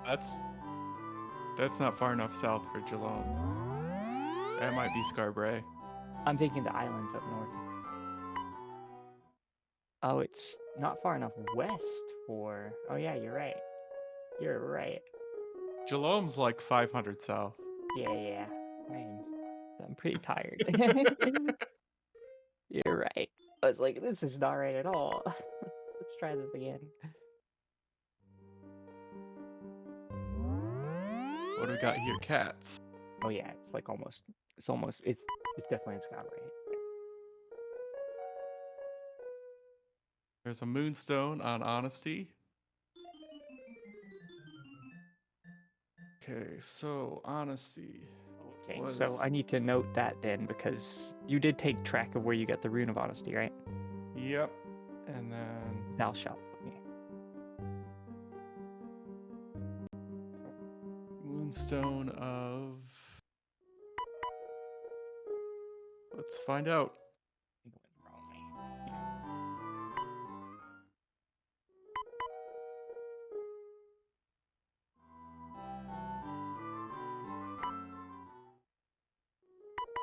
That's not far enough south for Geelong. That might be Scarborough. I'm thinking the islands up north. Oh, it's not far enough west for... Oh yeah, you're right. You're right. Geelong's like 500 south. Yeah. I'm pretty tired. You're right. I was like, this is not right at all. Let's try this again. What do we got here? Cats. Oh yeah, it's definitely in Scott, right? There's a moonstone on Honesty. Okay, so Honesty. Okay, so I need to note that then, because you did take track of where you got the Rune of Honesty, right? Yep. And then Thou shalt. Yeah. Moonstone of... Let's find out. I think it went the wrong way.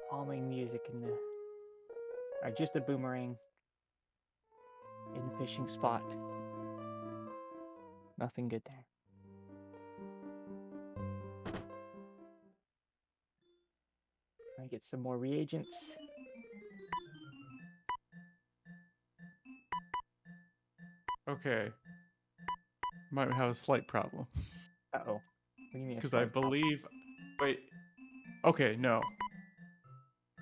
Calming music in the... Or just a boomerang in the fishing spot. Nothing good there. I get some more reagents. Okay. Might have a slight problem. Uh-oh. What do you mean? Because I believe... Wait. Okay, no.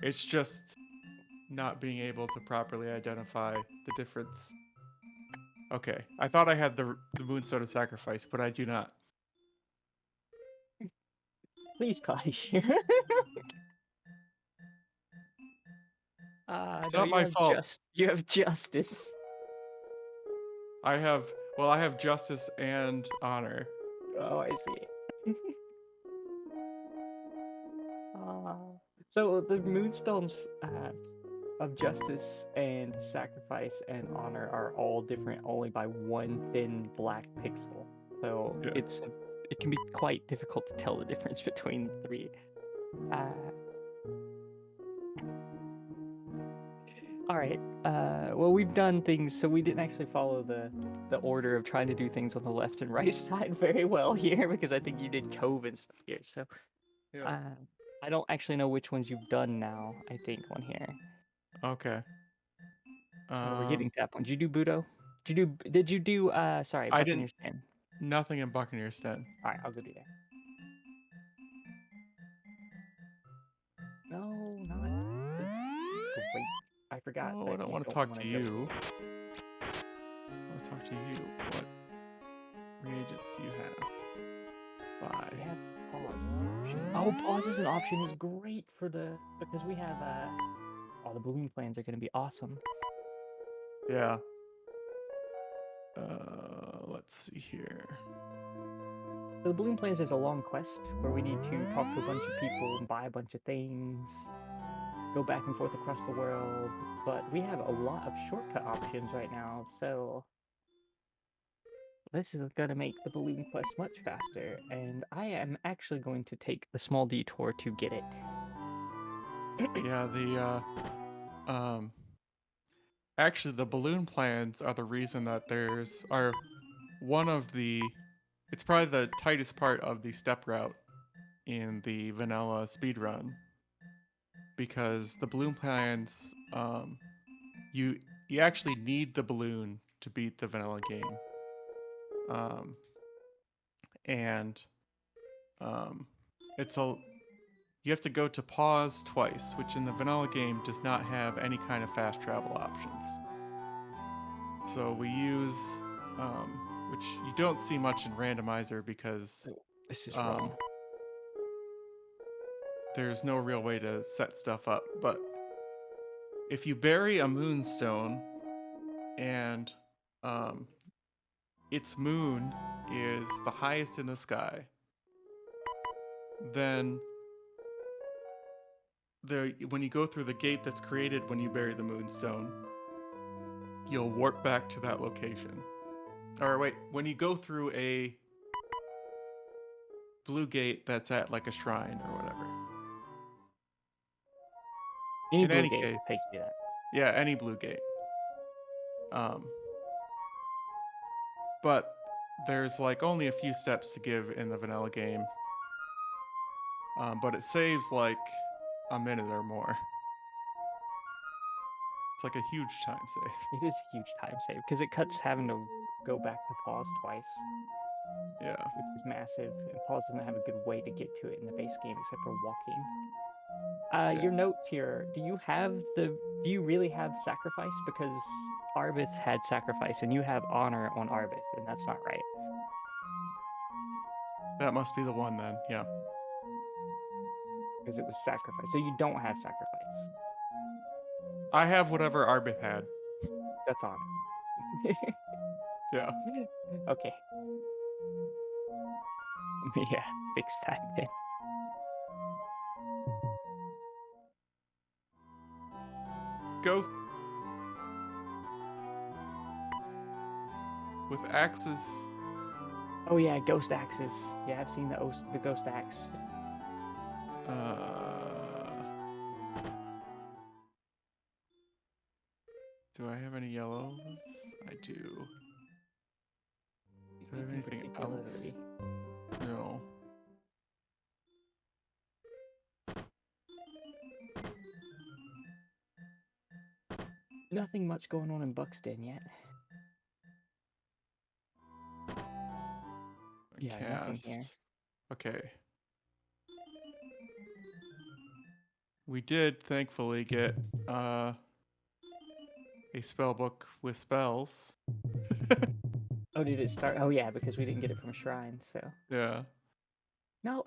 It's just not being able to properly identify the difference. Okay. I thought I had the Moonstone of Sacrifice, but I do not. Please, Claudius. It's no, not my fault. You have justice. I have justice and honor. Oh, I see. So the moonstones of justice and sacrifice and honor are all different only by one thin black pixel. So Yeah. it can be quite difficult to tell the difference between the three. All right. Well, we've done things, so we didn't actually follow the order of trying to do things on the left and right side very well here, because I think you did Cove and stuff here. So, Yeah. I don't actually know which ones you've done now. I think on here. Okay. So we're getting to that point. Did you do Budo? Did you do sorry, I Buccaneer's didn't. Den? Nothing in Buccaneer's Den. All right, I'll go do that. No, not the great. I forgot. Oh, that I don't you want to talk to wanna you. I want to talk to you. What reagents do you have? We 5. have pause as an option. Oh, pause as an option is great for because we have a the balloon plans are going to be awesome. Yeah. Let's see here. So the balloon plans is a long quest where we need to talk to a bunch of people and buy a bunch of things, go back and forth across the world, but we have a lot of shortcut options right now, so this is going to make the balloon quest much faster, and I am actually going to take a small detour to get it. Yeah, actually the balloon plans are the reason that are one of the, it's probably the tightest part of the step route in the vanilla speedrun, because the balloon plans, you actually need the balloon to beat the vanilla game. And it's a, you have to go to pause twice, which in the vanilla game does not have any kind of fast travel options. So we use, which you don't see much in Randomizer because This is wrong. there's no real way to set stuff up. But if you bury a moonstone and its moon is the highest in the sky, then when you go through the gate that's created when you bury the moonstone, you'll warp back to that location. Or wait, when you go through a blue gate that's at like a shrine or whatever. In any case, will take you to that. Yeah, any blue gate. But there's like only a few steps to give in the vanilla game. But it saves like a minute or more. It's like a huge time save. It is a huge time save because it cuts having to go back to pause twice. Yeah. Which is massive, and pause doesn't have a good way to get to it in the base game except for walking. Your notes here. Do you really have sacrifice? Because Arbith had sacrifice, and you have honor on Arbith, and that's not right. That must be the one then. Yeah. Because it was sacrifice, so you don't have sacrifice. I have whatever Arbith had. That's honor. Yeah. Okay. Yeah, fix that then. Go with axes. Oh yeah, ghost axes. Yeah, I've seen the ghost axe. Do I have any yellows? I do. Do I have anything else? No. Nothing much going on in Buxton yet. Yeah, nothing here. Okay. We did thankfully get a spell book with spells. Oh, did it start? Oh yeah, because we didn't get it from Shrine, so. Yeah. No.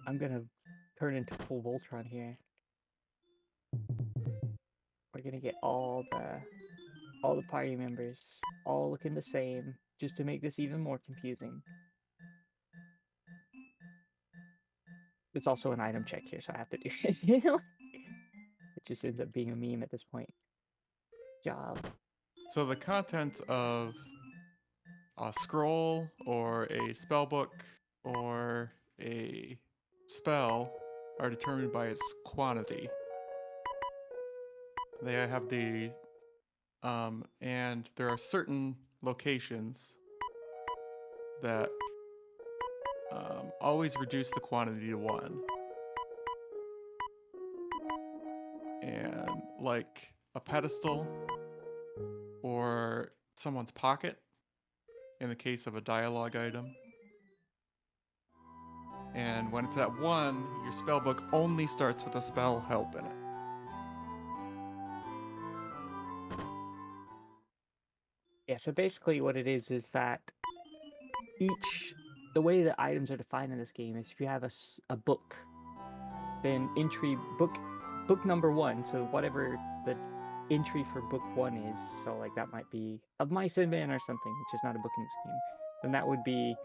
I'm gonna turn into full Voltron here. We're gonna get all the party members all looking the same, just to make this even more confusing. It's also an item check here, so I have to do it. It just ends up being a meme at this point. Job. So the content of a scroll or a spell book or a spell are determined by its quantity. They have the and there are certain locations that always reduce the quantity to 1. And like a pedestal or someone's pocket in the case of a dialogue item. And when it's at 1, your spellbook only starts with a spell help in it. Yeah, so basically what it is that each the way that items are defined in this game is if you have a book, then book number 1, so whatever the entry for book 1 is, so like that might be Of Mice and Men or something, which is not a book in this game, then that would be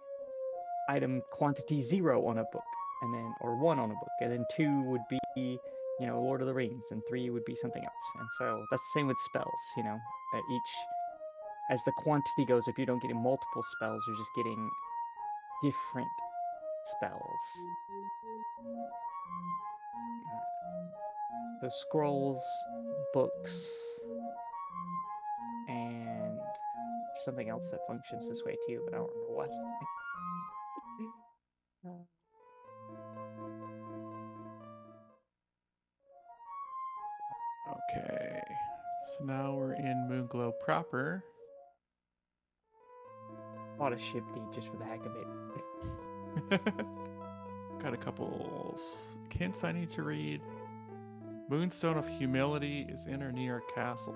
item quantity 0 on a book, and then or 1 on a book, and then 2 would be, you know, Lord of the Rings, and 3 would be something else. And so that's the same with spells, you know, as the quantity goes, if you don't get multiple spells, you're just getting different spells. So scrolls, books, and something else that functions this way too, but I don't remember what. Okay. So now we're in Moonglow proper. Bought a shifty just for the heck of it. Got a couple hints I need to read. Moonstone of Humility is in or near a castle.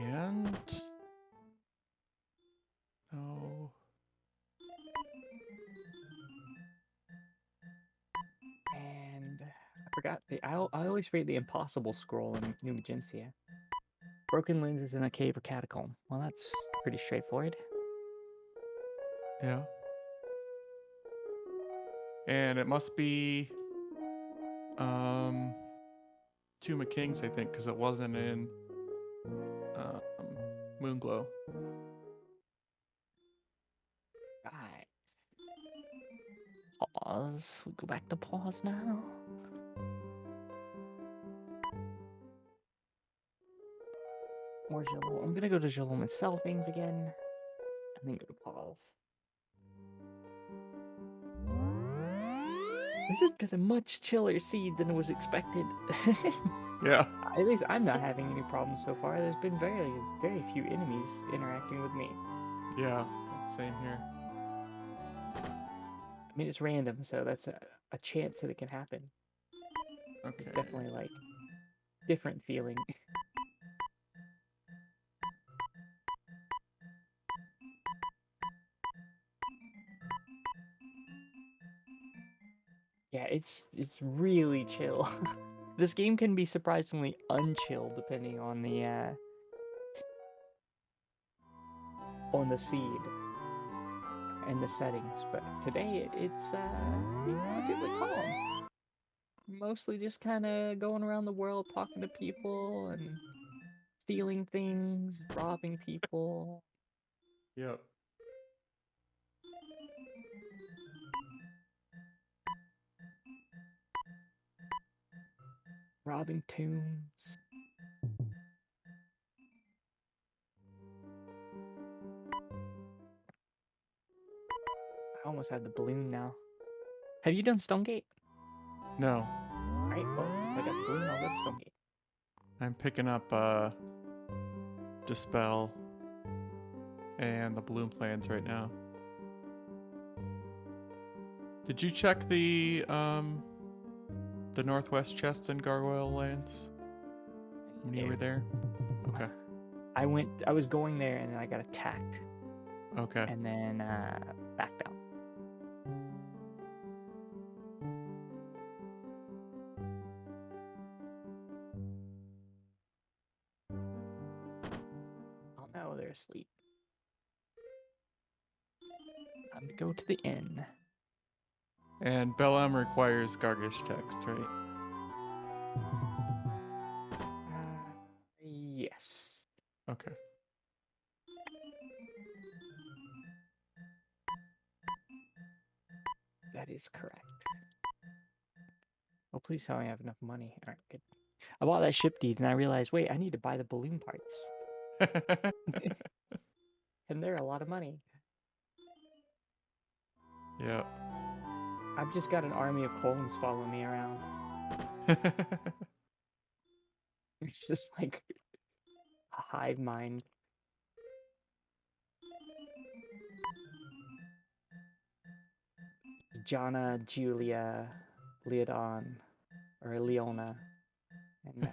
And no. And I forgot I always read the Impossible Scroll in New Magencia. Broken lenses in a cave or catacomb. Well, that's pretty straightforward. Yeah. And it must be Tomb of Kings, I think, because it wasn't in Moonglow. Guys. Pause. We go back to pause now. Or Jalom. I'm gonna go to Jalom and sell things again, and then go to pause. This has been a much chiller seed than was expected. Yeah. At least I'm not having any problems so far. There's been very, very few enemies interacting with me. Yeah. Same here. I mean, it's random, so that's a chance that it can happen. Okay. It's definitely like different feeling. Yeah, it's really chill. This game can be surprisingly unchill depending on the seed and the settings, but today it's relatively calm. Mostly just kind of going around the world talking to people and stealing things, robbing people. Yep. Robbing tombs. I almost had the balloon now. Have you done Stonegate? No. Right, well, since I got the balloon, I'll go to Stonegate. I'm picking up Dispel and the balloon plans right now. Did you check the northwest chests in Gargoyle Lands when you were there? Okay. I was going there and then I got attacked. Okay. And then backed out. Oh no, they're asleep. Time to go to the inn. And Bellam requires Gargish text, right? Yes. Okay. That is correct. Oh, please tell me I have enough money. All right, good. I bought that ship deed and I realized, wait, I need to buy the balloon parts. And they're a lot of money. Yeah. I've just got an army of clones following me around. It's just like a hive mind. Jana, Julia, Leodon, or Leona, and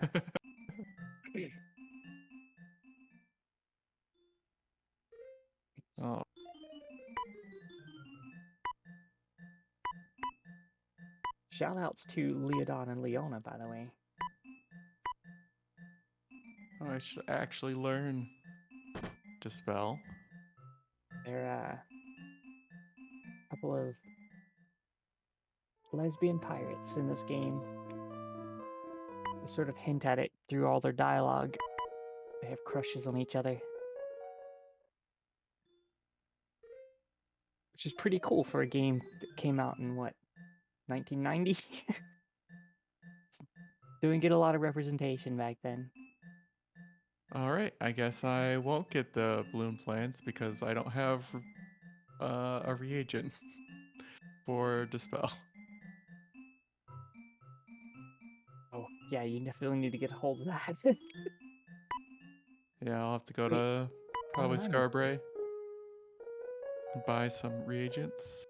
Shout outs to Leodon and Leona, by the way. Oh, I should actually learn Dispel. They're a couple of lesbian pirates in this game. They sort of hint at it through all their dialogue. They have crushes on each other. Which is pretty cool for a game that came out in, what, 1990? Didn't get a lot of representation back then. Alright, I guess I won't get the balloon plants because I don't have a reagent for Dispel. Oh, yeah, you definitely need to get a hold of that. Yeah, I'll have to go Wait, to probably am I missing? Scarbray and buy some reagents.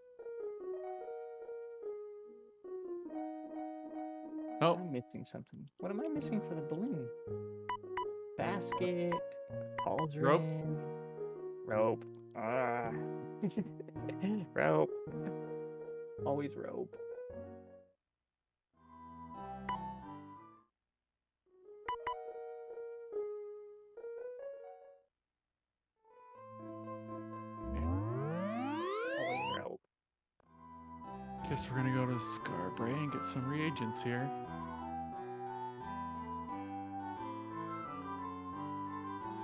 Oh, I'm missing something. What am I missing for the balloon? Basket, cauldron, rope. Ah. Rope. Always rope. Always rope. guess we're gonna go to Scarbray and get some reagents here.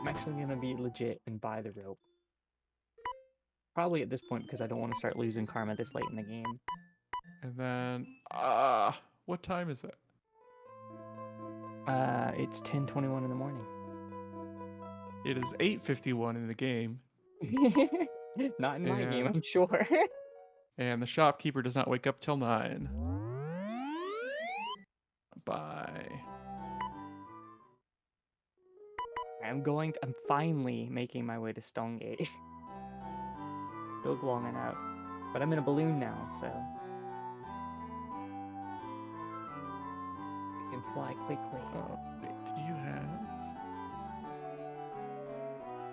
I'm actually gonna be legit and buy the rope. Probably at this point because I don't want to start losing karma this late in the game. And then, what time is it? It's 10:21 in the morning. It is 8:51 in the game, Not in my game, And- I'm sure. and the shopkeeper does not wake up till 9. Bye. I'm finally making my way to Stonegate. Took long enough. But I'm in a balloon now, so we can fly quickly. Wait, do you have?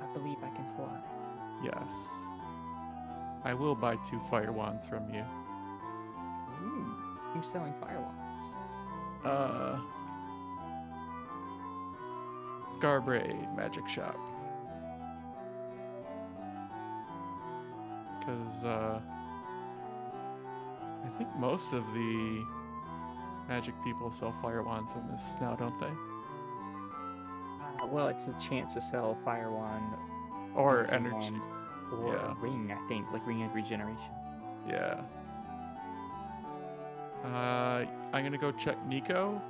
I believe I can fly. Yes. I will buy 2 fire wands from you. Ooh, who's selling fire wands? Scarbray Magic Shop. Because, I think most of the magic people sell fire wands in this now, don't they? Well, it's a chance to sell fire wand Or energy. wand, or Yeah. ring, I think, like ring of regeneration. Yeah. I'm gonna go check Nico.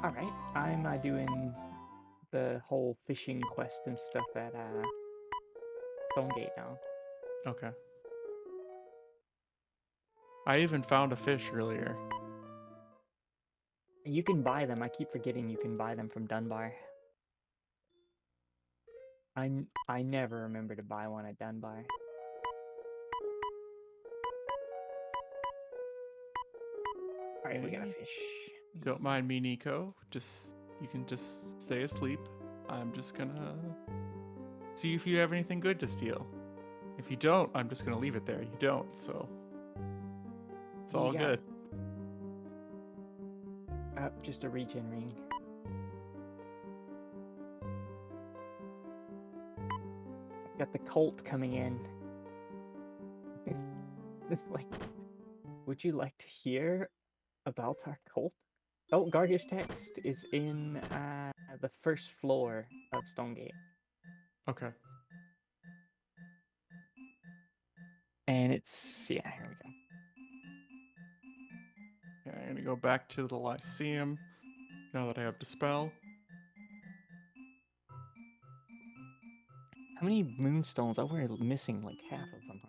All right, I'm doing the whole fishing quest and stuff at Stonegate now. Okay. I even found a fish earlier. You can buy them. I keep forgetting you can buy them from Dunbar. I never remember to buy one at Dunbar. All right, we got a Hey. fish. Don't mind me, Nico. You can just stay asleep. I'm just gonna see if you have anything good to steal. If you don't, I'm just gonna leave it there. You don't, so it's You all got good. just a regen ring. Got the Colt coming in. It's like, would you like to hear about our Colt? Oh, Gargish text is in the first floor of Stonegate. Okay. And it's, yeah, here we go. Yeah, I'm gonna go back to the Lyceum now that I have Dispel. How many moonstones? Oh, we're missing like half of them.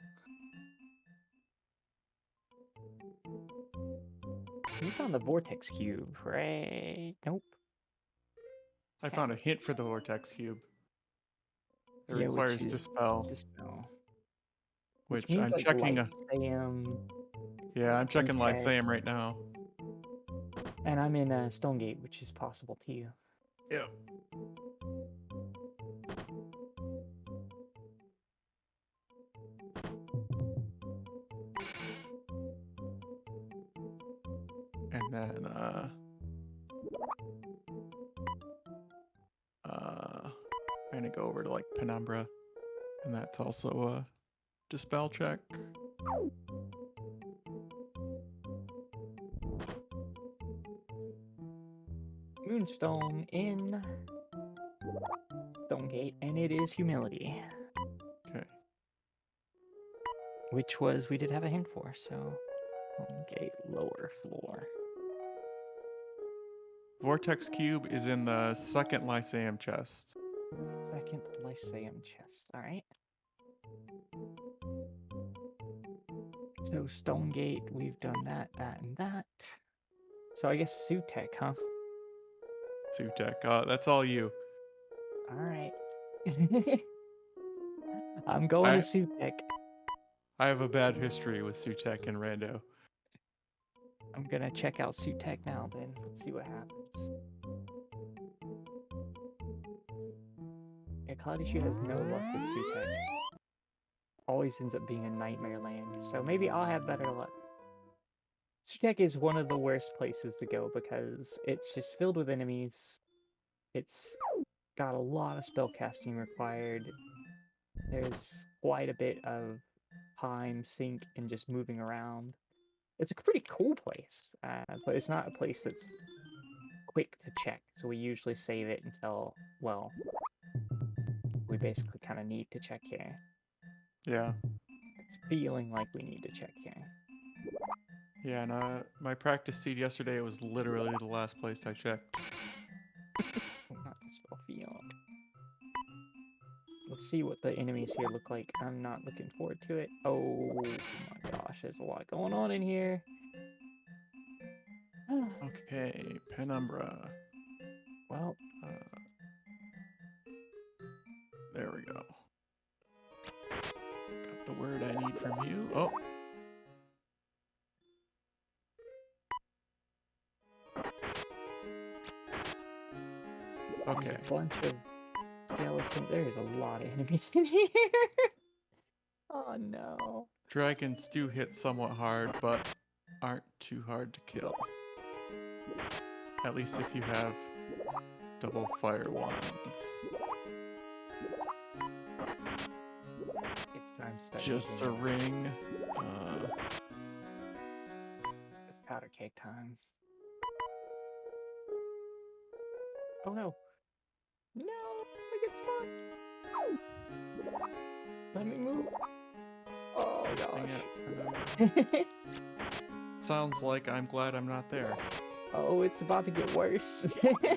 You found the vortex cube, right? Nope. I found a hint for the Vortex Cube. It Yeah, requires which is Dispel, Dispel. which means I'm like checking. Lyceum, Yeah, I'm checking Okay. Lyceum right now. and I'm in Stonegate, which is possible too. Yeah. And then I'm gonna go over to like Penumbra, and that's also a dispel check. Moonstone in Stonegate, and it is humility, Okay. which was we did have a hint for. So Stonegate lower floor. Vortex Cube is in the second Lyceum chest. Second Lyceum chest. All right. So Stonegate, we've done that, and that. So I guess Sutek, huh? Sutek, that's all you. All right. I'm going to Sutek. I have a bad history with Sutek and Rando. I'm gonna check out Sutek now then. Let's see what happens. Yeah, cloudyshoe has no luck with Sutek. Always ends up being a nightmare land, so maybe I'll have better luck. Sutek is one of the worst places to go because it's just filled with enemies. It's got a lot of spellcasting required. There's quite a bit of time sink and just moving around. It's a pretty cool place, but it's not a place that's quick to check, so we usually save it until, well, we basically kind of need to check here. Yeah. It's feeling like we need to check here. Yeah, and my practice seed yesterday was literally the last place I checked. Not the spell field. Let's see what the enemies here look like. I'm not looking forward to it. Oh my gosh, there's a lot going on in here. Okay, Penumbra. Well, there we go. Got the word I need from you. Oh. Okay. there's a bunch of skeletons. There's a lot of enemies in here. Oh no. Dragons do hit somewhat hard, but aren't too hard to kill. At least if you have double fire wands. It's time to start Just a using ring. It's powder cake time. Oh no. No, I get spot. Let me move. Oh gosh. Sounds like I'm glad I'm not there. Oh, it's about to get worse. We're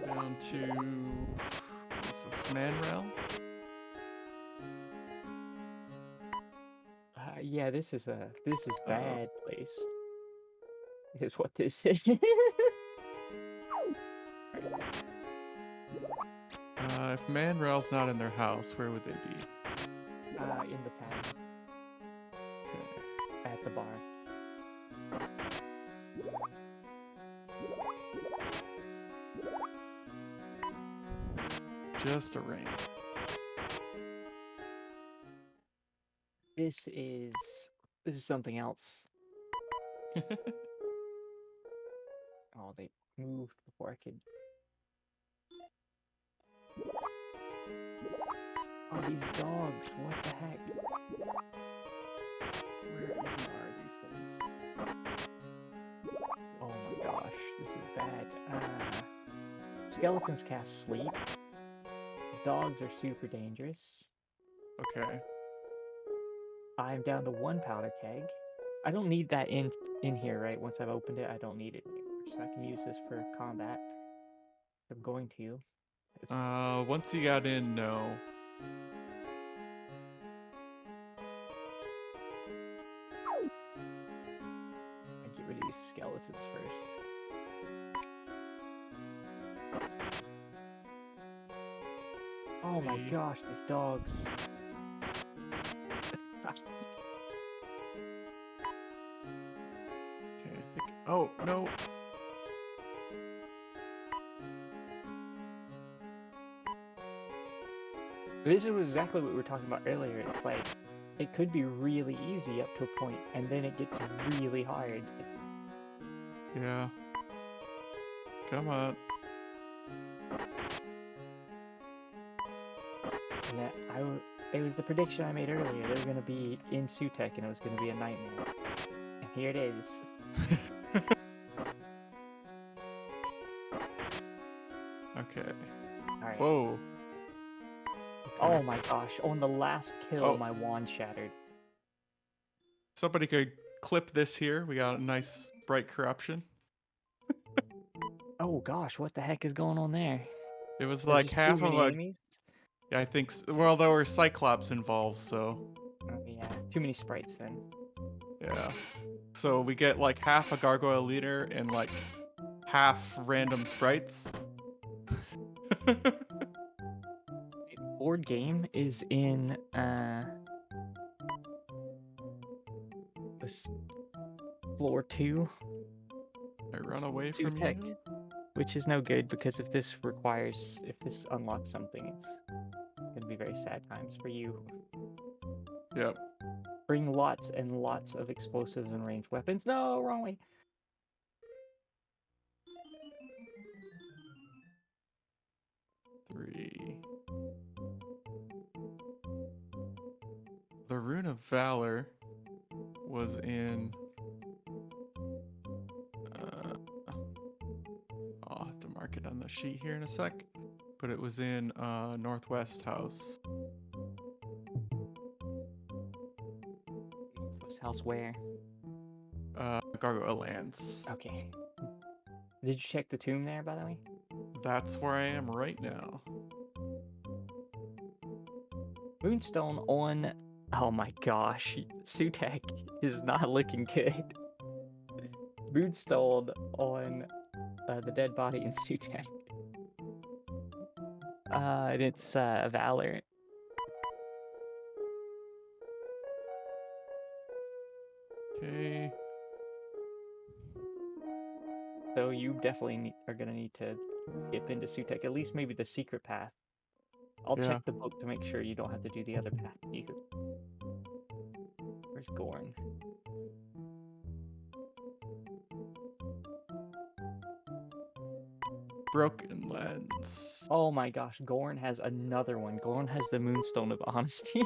down to what's this, Manrail? Yeah, this is bad place. Is what this is. If Manrail's not in their house, where would they be? In the town. Okay. At the bar. Just a ring. This is something else. Oh, they moved before I could. Oh, these dogs! What the heck? Where even are these things? Oh my gosh, this is bad. Skeletons cast sleep. Dogs are super dangerous. Okay. I'm down to 1 powder keg. I don't need that in here, right? Once I've opened it, I don't need it anymore. So I can use this for combat. I'm going to. Once you got in, no. I get rid of these skeletons first. Oh my gosh, these dogs. Okay, I think. Oh, no. This is exactly what we were talking about earlier. It's like, it could be really easy up to a point, and then it gets really hard. Yeah. Come on. Yeah, it was the prediction I made earlier. They were going to be in Sutek, and it was going to be a nightmare. And here it is. Okay. Alright. Whoa. Oh Okay. my gosh, on the last kill, Oh. my wand shattered. Somebody could clip this here. We got a nice bright corruption. Oh gosh, what the heck is going on there? It was There's like just half too of many a. enemies? Yeah, I think. Well, there were Cyclops involved, so. Oh yeah, too many sprites then. Yeah. So we get like half a gargoyle leader and like half random sprites. Board game is in this floor 2. I run away Two from tech, you. which is no good because if this unlocks something, it's gonna be very sad times for you. Yep. Bring lots and lots of explosives and ranged weapons. No, wrong way. Three. The Rune of Valor was in. I'll have to mark it on the sheet here in a sec. But it was in Northwest House. This house where? Gargoyle Lands. Okay. Did you check the tomb there, by the way? That's where I am right now. Moonstone on. Oh my gosh, Sutek is not looking good. Moonstone on the dead body in Sutek. And it's Valor. Okay. So you definitely are gonna need to dip into Sutek, at least maybe the secret path. I'll Yeah. check the book to make sure you don't have to do the other path. Where's Gorn? Broken Lens. Oh my gosh, Gorn has another one. Gorn has the Moonstone of Honesty.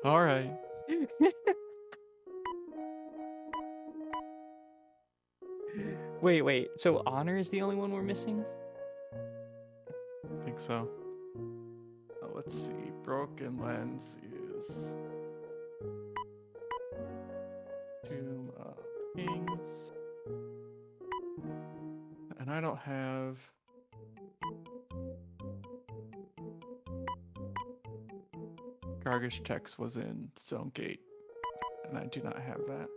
Alright. Wait. So Honor is the only one we're missing? I think so. Let's see. Broken Lens is Tomb of Kings. And I don't have. Gargish Text was in Zone Gate, and I do not have that.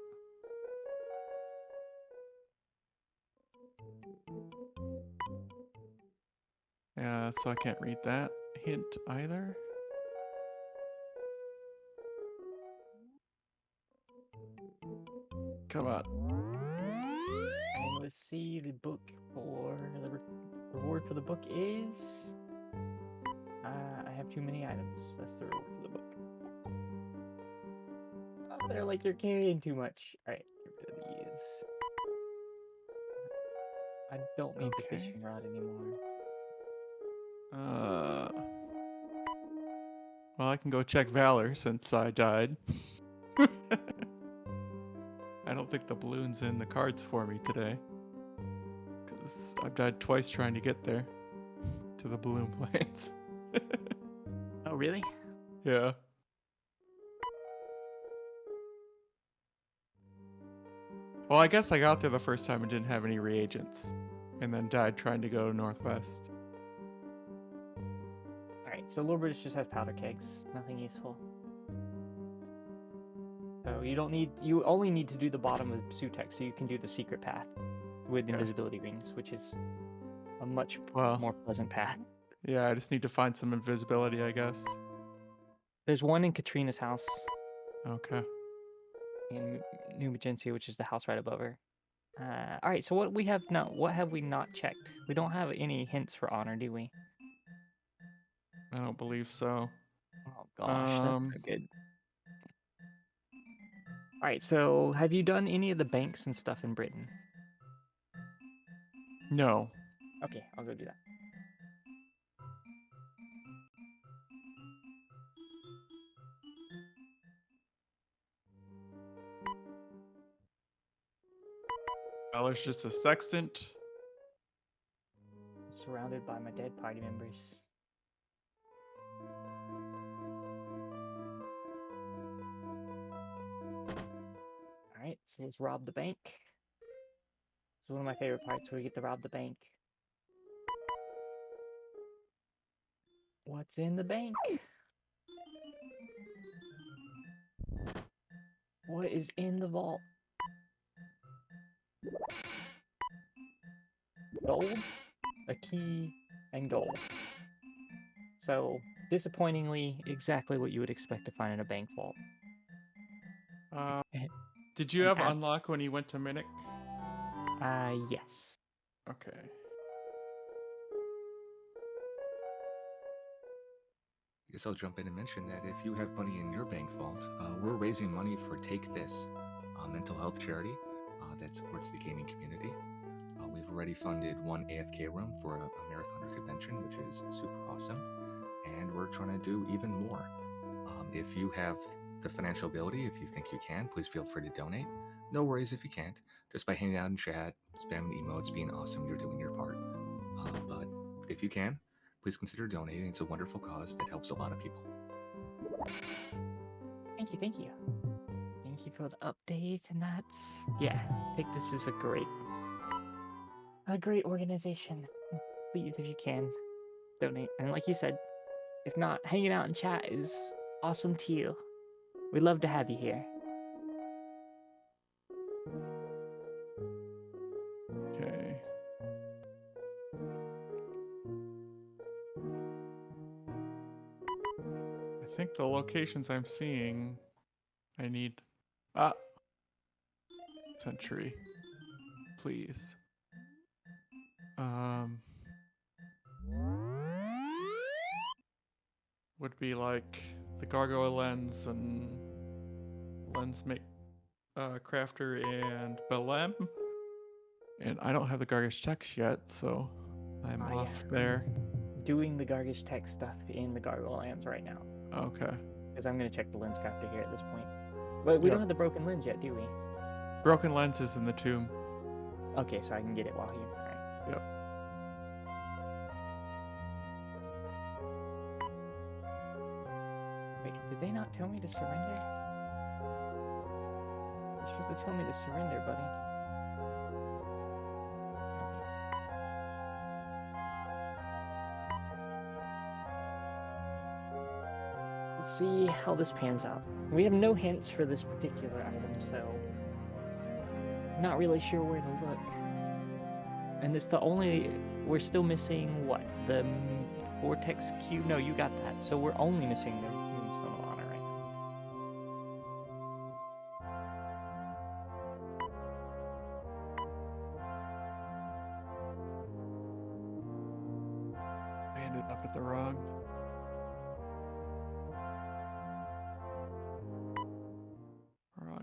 Yeah, so I can't read that hint either. Come on. And let's see, the book for the reward for the book is. I have too many items. That's the reward for the book. Oh, they're like you're carrying too much. Alright, get rid of these. I don't need the fishing rod anymore. Well, I can go check Valor since I died. I don't think the balloon's in the cards for me today. Because I've died twice trying to get there. To the balloon planes. Oh, really? Yeah. Well, I guess I got there the first time and didn't have any reagents. And then died trying to go northwest. Alright, so Lord British just has powder kegs. Nothing useful. So you only need to do the bottom of Sutek, so you can do the secret path with invisibility rings, which is a much more pleasant path. Yeah, I just need to find some invisibility, I guess. There's one in Katrina's house. Okay. In New Magencia, which is the house right above her. Alright, so what have we not checked? We don't have any hints for Honor, do we? I don't believe so. Oh gosh, that's Um, so good. All right, so have you done any of the banks and stuff in Britain? no. Okay, I'll go do that. Valor's just a sextant. I'm surrounded by my dead party members. All right, so let's rob the bank. It's one of my favorite parts where we get to rob the bank. What's in the bank? What is in the vault? Gold, a key, and gold. So, disappointingly, exactly what you would expect to find in a bank vault. Did you An have app- unlock when you went to Minnick? Yes. Okay. I guess I'll jump in and mention that if you have money in your bank vault, we're raising money for Take This, a mental health charity that supports the gaming community. We've already funded one AFK room for a marathoner convention, which is super awesome, and we're trying to do even more. If you have the financial ability, if you think you can, please feel free to donate. No worries if you can't. Just by hanging out in chat, spamming emotes, being awesome, you're doing your part. But if you can, please consider donating. It's a wonderful cause that helps a lot of people. Thank you, thank you. Thank you for the update, and that's... Yeah, I think this is a great organization. Please, if you can, donate. And like you said, if not, hanging out in chat is awesome too. We'd love to have you here. Okay. I think the locations I'm seeing, I need... Century. Please. Would be like the Gargoyle Lens and Lens Make Crafter and Belem. And I don't have the Gargish text yet, so I'm off there. Doing the Gargish tech stuff in the Gargoyle Lands right now. Okay. Because I'm going to check the lens crafter here at this point. But we don't have the broken lens yet, do we? Broken Lens is in the tomb. Okay, so I can get it while you... Alright. Yep. Wait, did they not tell me to surrender? You're supposed to tell me to surrender, buddy. Let's see how this pans out. We have no hints for this particular item, so not really sure where to look. And it's the only... We're still missing, what? The Vortex Cube? No, you got that. So we're only missing the Moonstone of Honor right now. I ended up at the wrong...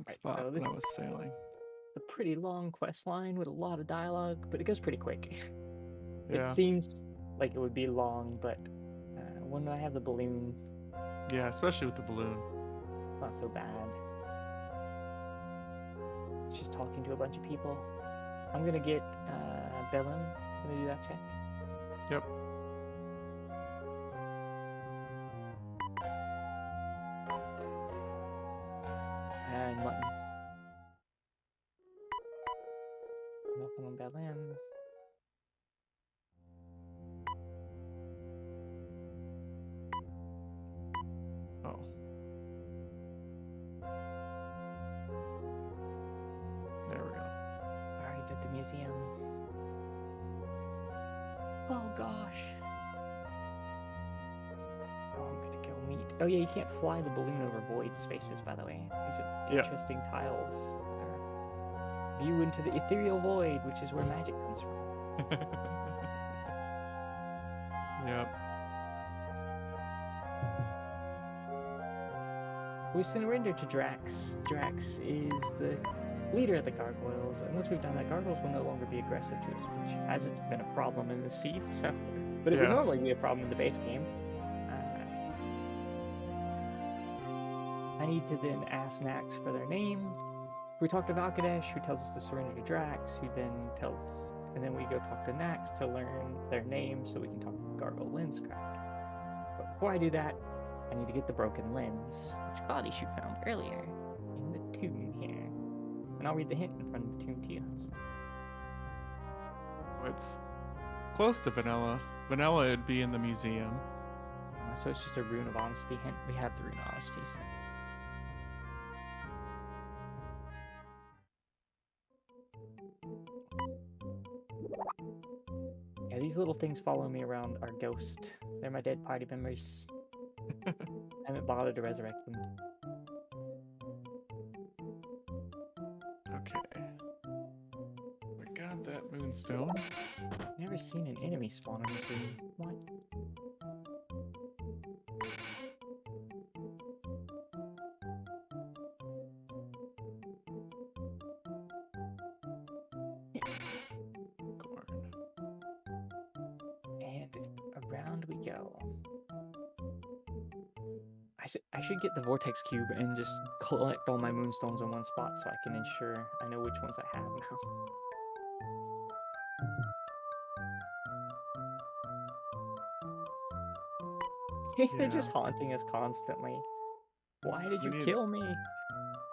spot so when I was sailing. A pretty long quest line with a lot of dialogue, but it goes pretty quick. Yeah. It seems like it would be long, but when I have the balloon... Yeah, especially with the balloon. Not so bad. It's just talking to a bunch of people. I'm gonna get Bellum. Gonna do that check. Yep. And Mutton. Nothing on Bellum. Oh. There we go. Alright, at the museum. Oh gosh. So I'm gonna go meet... Oh yeah, you can't fly the balloon over void spaces, by the way. These are interesting tiles. View into the ethereal void, which is where magic comes from. Yep. We surrender to Drax. Drax is the leader of the gargoyles, and once we've done that, gargoyles will no longer be aggressive to us, which hasn't been a problem in the seed, so... But it would Yeah. normally be a problem in the base game. I need to then ask Nax for their name. We talk to Valkadesh, who tells us to surrender to Drax, who then tells... And then we go talk to Nax to learn their name so we can talk to Gargoyle Lenscraft. But before I do that, I need to get the broken lens, which cloudyshoe found earlier in the tomb here. And I'll read the hint in front of the tomb to you. It's close to vanilla. Vanilla would be in the museum. So it's just a rune of honesty hint. We have the rune of honesty. So. Yeah, these little things following me around are ghosts. They're my dead party members. I haven't bothered to resurrect them. Okay. We got that moonstone. Never seen an enemy spawn in this room. What? Corn. And around we go. I should get the vortex cube and just collect all my moonstones in one spot so I can ensure I know which ones I have now. They're just haunting us constantly. Why did you kill me?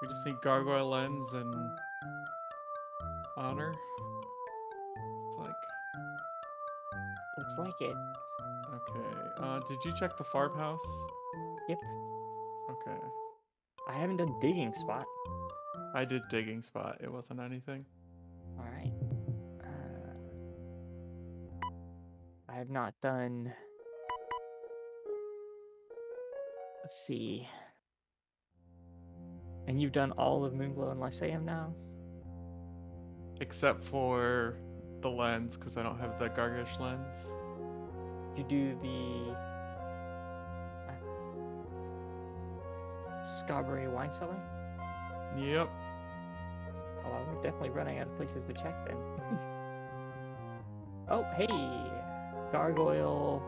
We just need gargoyle lens and honor. Looks like it. Okay. Did you check the farmhouse? Yep. Okay. I haven't done digging spot. I did digging spot. It wasn't anything. All right. I have not done. Let's see. And you've done all of Moonglow and Lyceum now? Except for the lens, because I don't have the Gargish lens. Did you do the Scarberry wine cellar? Yep. Oh, well, we're definitely running out of places to check then. Oh, hey! Gargoyle.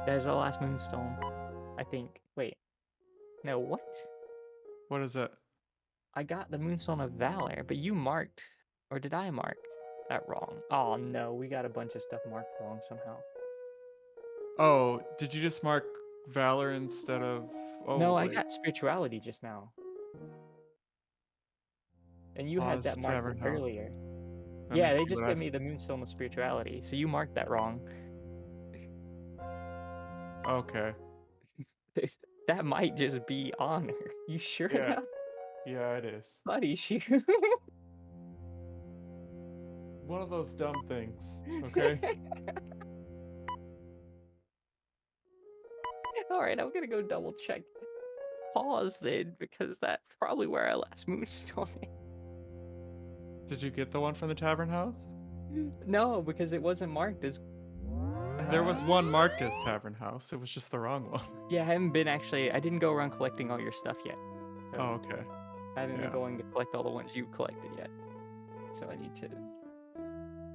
There's our last moonstone, I think. Wait. No, what? What is it? I got the Moonstone of Valor, but you marked, or did I mark that wrong? Oh no, we got a bunch of stuff marked wrong somehow. Oh, did you just mark Valor instead of... Oh, no, wait. I got Spirituality just now. And you had Pause that marked Tavern House. earlier. Let me Yeah, they see just what gave I've- me the Moonstone of Spirituality, so you marked that wrong. Okay. That might just be honor. You sure Yeah. enough? Yeah, it is. Buddy, shoot. One of those dumb things, okay? Alright, I'm gonna go double check. Pause then, because that's probably where I last Moonstone. Did you get the one from the Tavern House? No, because it wasn't marked as... There was one marked as Tavern House. It was just the wrong one. Yeah, I haven't been actually... I didn't go around collecting all your stuff yet. So Oh, okay. I haven't been Yeah. going to collect all the ones you've collected yet. So I need to...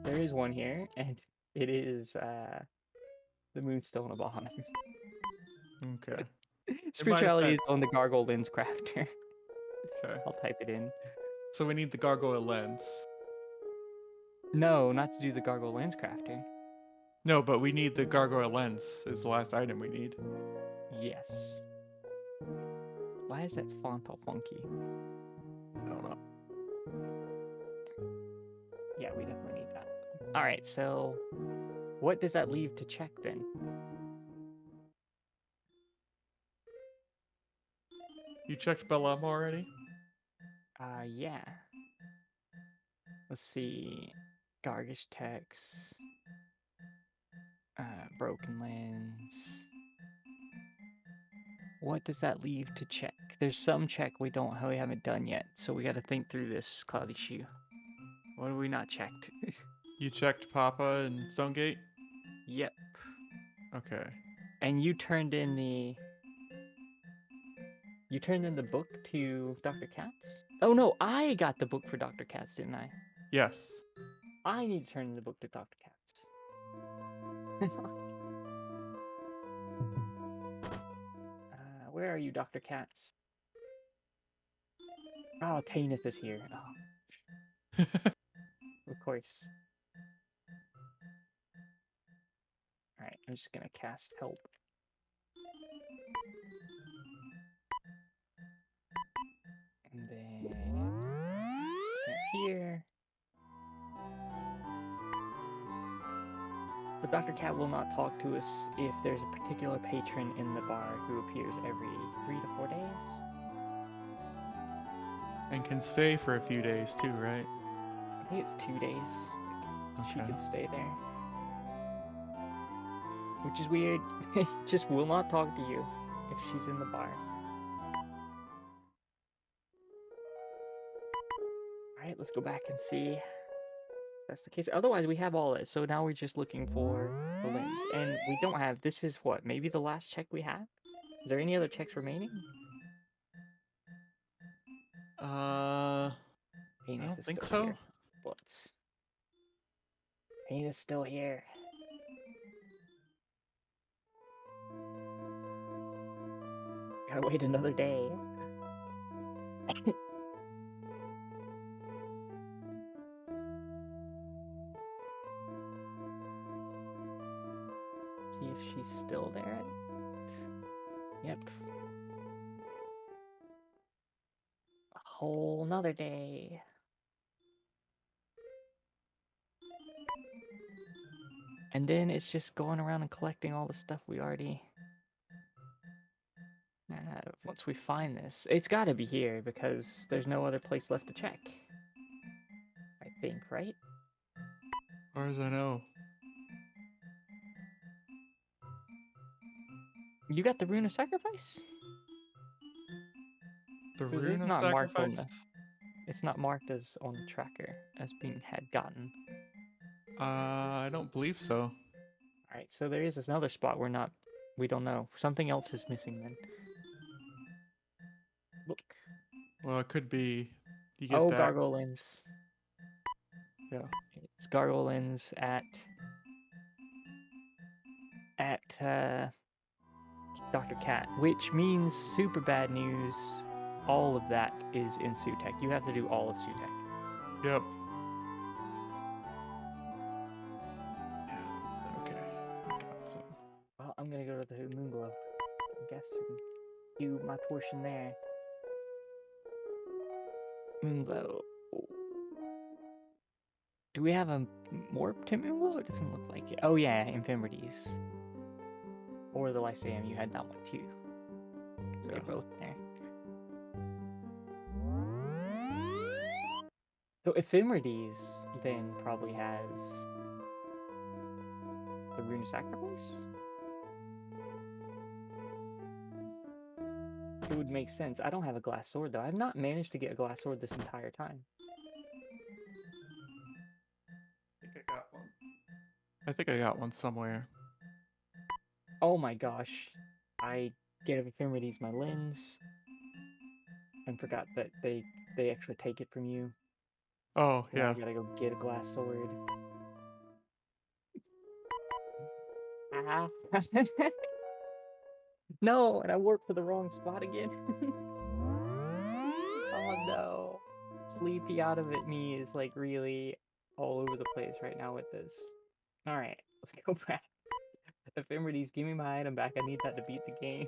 There is one here, and it is the Moonstone of Honor. Okay. Spirituality is on the Gargoyle Lens Crafter. Okay. I'll type it in. So we need the gargoyle lens. No, not to do the Gargoyle Lens Crafter. No, but we need the gargoyle lens is the last item we need. Yes. Why is that font all funky? I don't know. Yeah, we definitely need that. Alright, so what does that leave to check then? You checked Bellam already? Yeah. Let's see. Gargish text. Broken lens. What does that leave to check? There's some check we haven't done yet, so we got to think through this, cloudyshoe. What have we not checked? You checked Papa and Stonegate? Yep. Okay. And you turned in the... You turned in the book to Dr. Katz? Oh no, I got the book for Dr. Katz, didn't I? Yes. I need to turn in the book to Dr. Katz. Where are you, Dr. Katz? Oh, Tanith is here. Oh, of course. Alright, I'm just gonna cast help. And then camp here. But Dr. Cat will not talk to us if there's a particular patron in the bar who appears every 3 to 4 days. And can stay for a few days too, right? I think it's 2 days. Like, she Okay. can stay there. Which is weird. Just will not talk to you if she's in the bar. Alright, let's go back and see if that's the case. Otherwise, we have all this. So now we're just looking for the lens. And we don't have... This is what? Maybe the last check we have? Is there any other checks remaining? I don't think so. Here. Let's... Pain is still here. Gotta wait another day. See if she's still there. Yep. A whole nother day. And then it's just going around and collecting all the stuff we already... once we find this. It's gotta be here, because there's no other place left to check. I think, right? As far as I know. You got the Rune of Sacrifice? The Because Rune it's of not marked on Sacrifice? it's not marked as on the tracker as being had gotten. I don't believe so. Alright, so there is another spot we don't know. Something else is missing then. Look. Well, it could be you get Oh, that. Gargoyle Lens. Yeah. It's Gargoyle Lens at Dr. Cat, which means super bad news. All of that is in Sutek. You have to do all of Sutek. Yep. Yeah, okay. I got some. Well, I'm gonna go to the Moonglow, I guess, and do my portion there. Moonglow. Do we have a warp to Moonglow? It doesn't look like it. Oh yeah, Ephemeris. Or the Lyceum, you had that one too. So they're both there. So Ephemeris then probably has the Rune of Sacrifice? It would make sense. I don't have a glass sword though. I've not managed to get a glass sword this entire time. I think I got one somewhere. Oh my gosh. I gave Ephemeris my lens. And forgot that they actually take it from you. Oh, So yeah. I gotta go get a glass sword. Ah. No, and I warped to the wrong spot again. Oh no. Sleepy out of it me is like really all over the place right now with this. Alright, let's go back. Ephemeris, give me my item back. I need that to beat the game.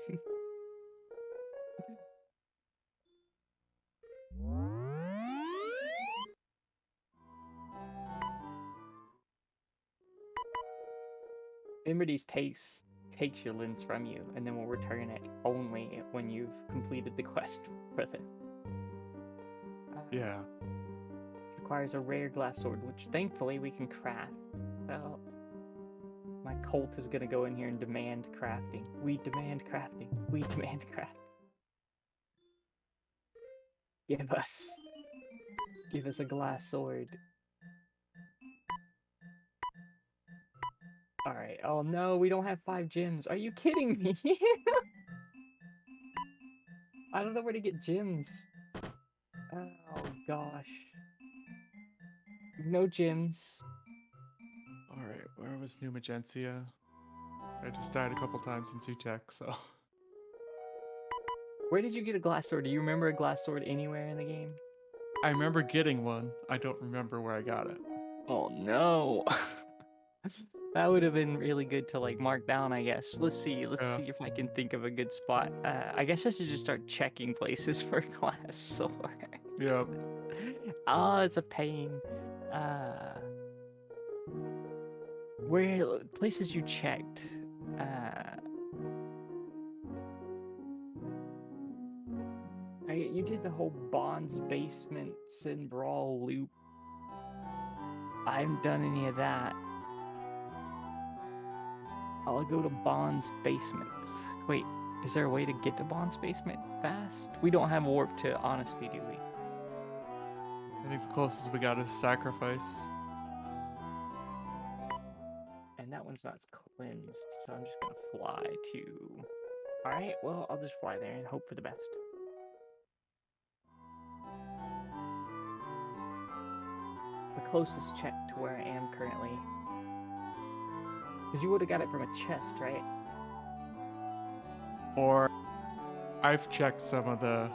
Ephemeris takes your lens from you, and then will return it only when you've completed the quest with it. Yeah. Requires a rare glass sword, which thankfully we can craft. So my cult is gonna go in here and demand crafting. We demand crafting. We demand crafting. Give us a glass sword. Alright, oh no, we don't have 5 gems. Are you kidding me? I don't know where to get gyms. Oh gosh. No gyms. Alright, where was New Magentia? I just died a couple times in Zutech, so. Where did you get a glass sword? Do you remember a glass sword anywhere in the game? I remember getting one. I don't remember where I got it. Oh no. That would have been really good to like mark down, I guess. Let's see if I can think of a good spot. I guess I should just start checking places for glass sword. Yep. Oh, it's a pain. Where places you checked? You did the whole Bonds basement Sin Brawl loop. I haven't done any of that. I'll go to Bond's basement. Wait, is there a way to get to Bond's basement fast? We don't have warp to Honesty, do we? I think the closest we got is Sacrifice. And that one's not cleansed, so I'm just gonna fly to... Alright, well, I'll just fly there and hope for the best. The closest check to where I am currently. Because you would have got it from a chest, right? Or I've checked some of the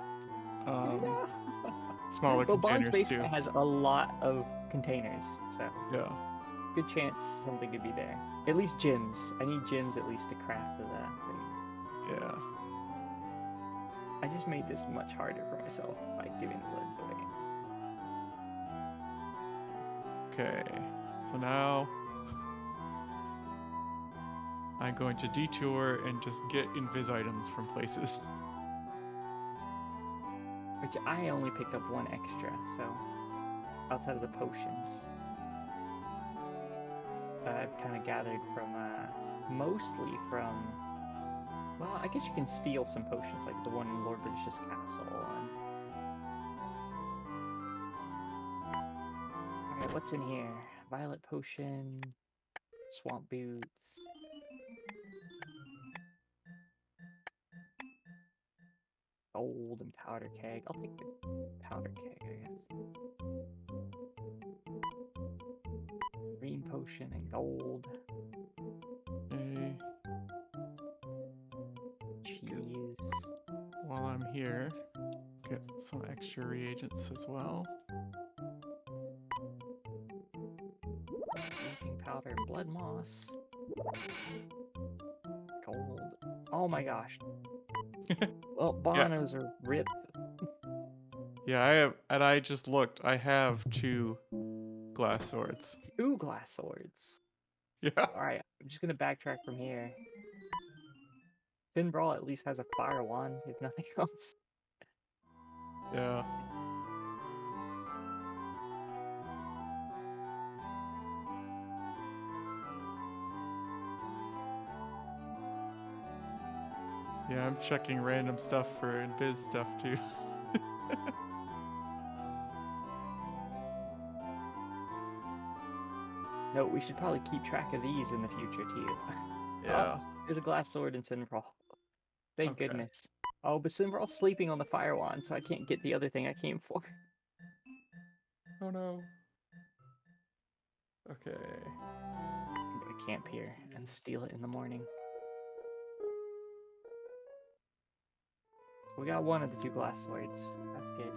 smaller Well, Bond's containers too. basement has a lot of containers, so Yeah. good chance something could be there. At least gems. I need gems at least to craft that thing. Yeah. I just made this much harder for myself by giving the lids away. Okay. So now I'm going to detour and just get invis items from places. Which I only picked up one extra, so outside of the potions. I've kind of gathered from, mostly from, well, I guess you can steal some potions, like the one in Lord British's castle. Alright, what's in here? Violet potion, swamp boots. Gold and powder keg. I'll take the powder keg, I guess. Green potion and gold. Okay. Cheese. While I'm here, get some extra reagents as well. Baking powder and blood moss. Gold. Oh my gosh. Well, Bonos are rip. Yeah, I have, and I just looked. I have 2 glass swords. 2 glass swords. Yeah. Alright, I'm just gonna backtrack from here. Sin Brawl at least has a fire wand, if nothing else. Yeah. Yeah, I'm checking random stuff for invis stuff too. No, we should probably keep track of these in the future too. Yeah. Oh, there's a glass sword in Sin Brawl. Thank Okay. goodness. Oh, but Sin Brawl's sleeping on the fire wand, so I can't get the other thing I came for. Oh no. Okay. I'm gonna camp here and steal it in the morning. We got one of the 2 glass swords. That's good.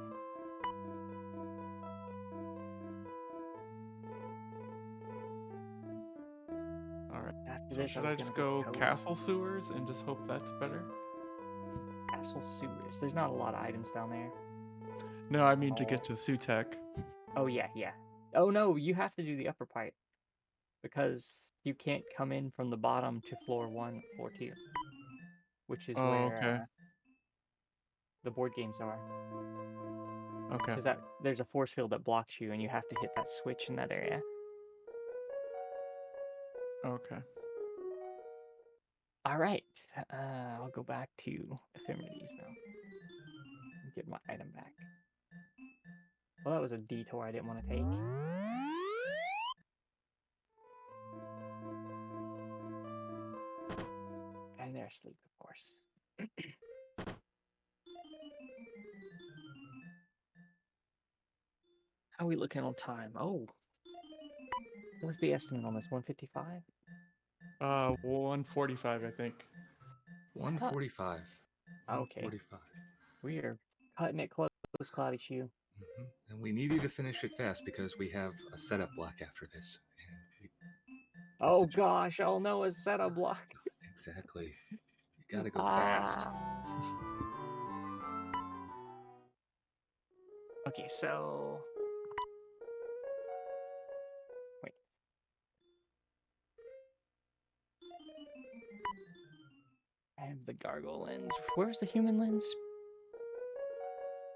Alright. After So this, should I just go castle sewers and just hope that's better? Castle sewers. There's not a lot of items down there. No, I mean to get to Sutek. Oh yeah, yeah. Oh no, you have to do the upper part. Because you can't come in from the bottom to floor 1, floor 2. Which is where the board games are. Okay. Because there's a force field that blocks you, and you have to hit that switch in that area. Okay. Alright, I'll go back to ephemerides now. And get my item back. Well, that was a detour I didn't want to take. And they're asleep, of course. How are we looking on time? Oh, what's the estimate on this? 155? 145, I think. 145. Okay. 145. We are cutting it close, Cloudy Shoe. And we need you to finish it fast because we have a setup block after this. Oh gosh, oh no, a setup block. Exactly. You gotta go fast. Okay, so... Wait. I have the gargoyle lens. Where's the human lens?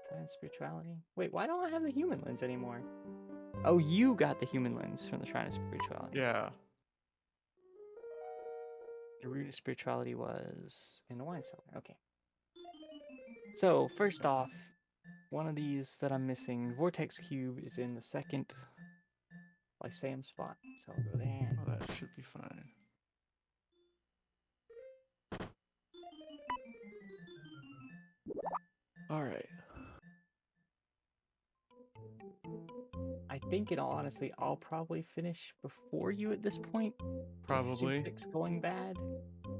Shrine of Spirituality. Wait, why don't I have the human lens anymore? Oh, you got the human lens from the Shrine of Spirituality. Yeah. The root of spirituality was in the wine cellar. Okay. So, first off, one of these that I'm missing, Vortex Cube, is in the second Lyceum spot. So I'll go there. Oh, that should be fine. All right. I think, in all honesty, I'll probably finish before you at this point. Probably. If Sutek's going bad.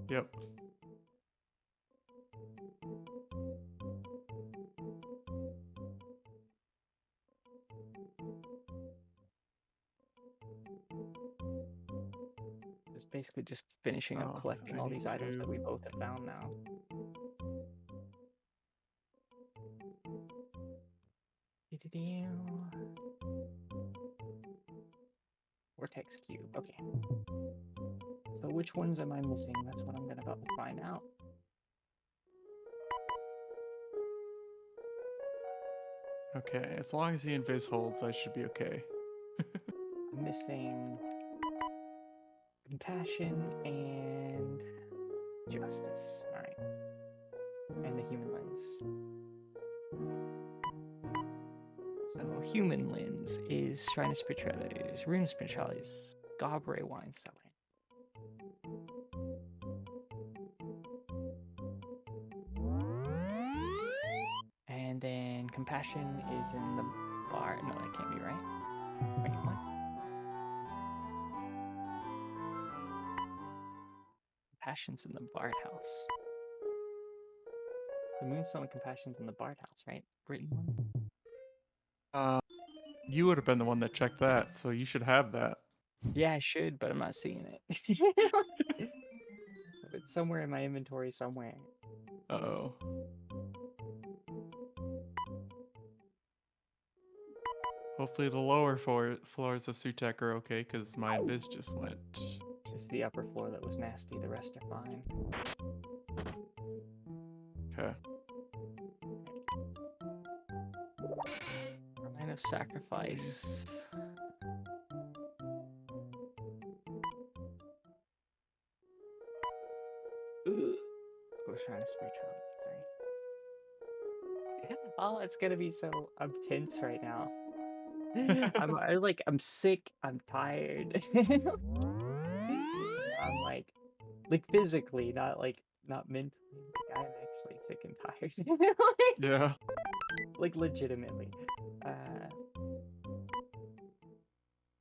Yep. It's basically just finishing up collecting all these items that we both have found now. Vortex Cube. Okay. So which ones am I missing? That's what I'm about to find out. Okay, as long as the invis holds, I should be okay. I'm missing compassion and justice. All right. And the human lens. So human lens is Shrine of Spirituality, Rune of Spirituality, Gabre Wine Cellar. And then compassion is in the bar. No, that can't be right. Wait, what? Compassion's in the Bard House. The Moonstone of Compassion's in the Bard House, right? Written one? You would have been the one that checked that, so you should have that. Yeah, I should, but I'm not seeing it. It's somewhere in my inventory somewhere. Uh-oh. Hopefully the lower floors of Sutek are okay, because my invis just went. Just the upper floor that was nasty, the rest are fine. Okay. Line of Sacrifice. I was trying to spirituality, sorry. Oh, it's gonna be so... I'm tense right now. I'm sick, I'm tired. I'm like physically, not mentally. Like, I'm actually sick and tired. Yeah. Like legitimately.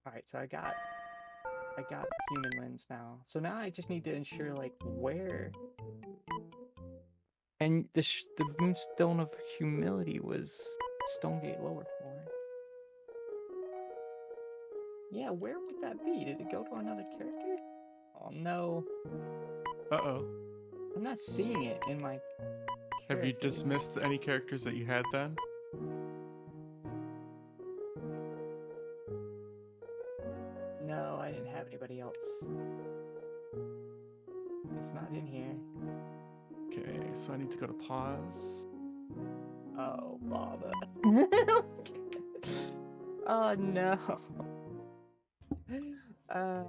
Alright, so I got human lens now. So now I just need to ensure like where. And the Moonstone of Humility was Stonegate lower floor. Yeah, where would that be? Did it go to another character? Oh no. Uh-oh. I'm not seeing it in my Have you dismissed any characters that you had then? No, I didn't have anybody else. It's not in here. Okay, so I need to go to pause. Oh, Baba. Oh no. My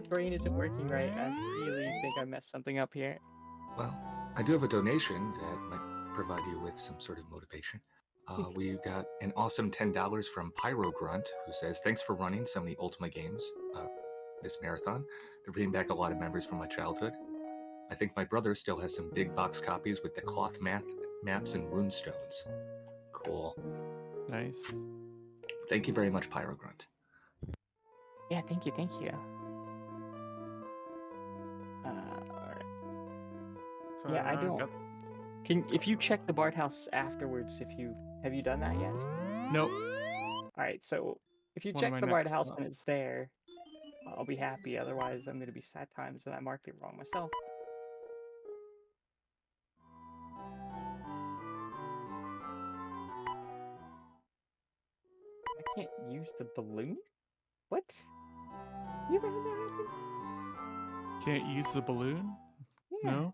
brain isn't working right. I really think I messed something up here. Well, I do have a donation that might provide you with some sort of motivation. We got an awesome $10 from Pyro Grunt, who says, "Thanks for running so many Ultima games this marathon. They're bringing back a lot of memories from my childhood. I think my brother still has some big box copies with the cloth maps and rune stones." Cool. Nice. Thank you very much, Pyro Grunt. Yeah, thank you. Alright. So Yeah, I don't. got... If you check the Bard house afterwards, have you done that yet? Nope. Alright, so if you One of check my the Bard next house when stops. it's there, I'll be happy. Otherwise, I'm gonna be sad times, and I marked it wrong myself. I can't use the balloon? What? You ever had that happen? Can't use the balloon? Yeah. No?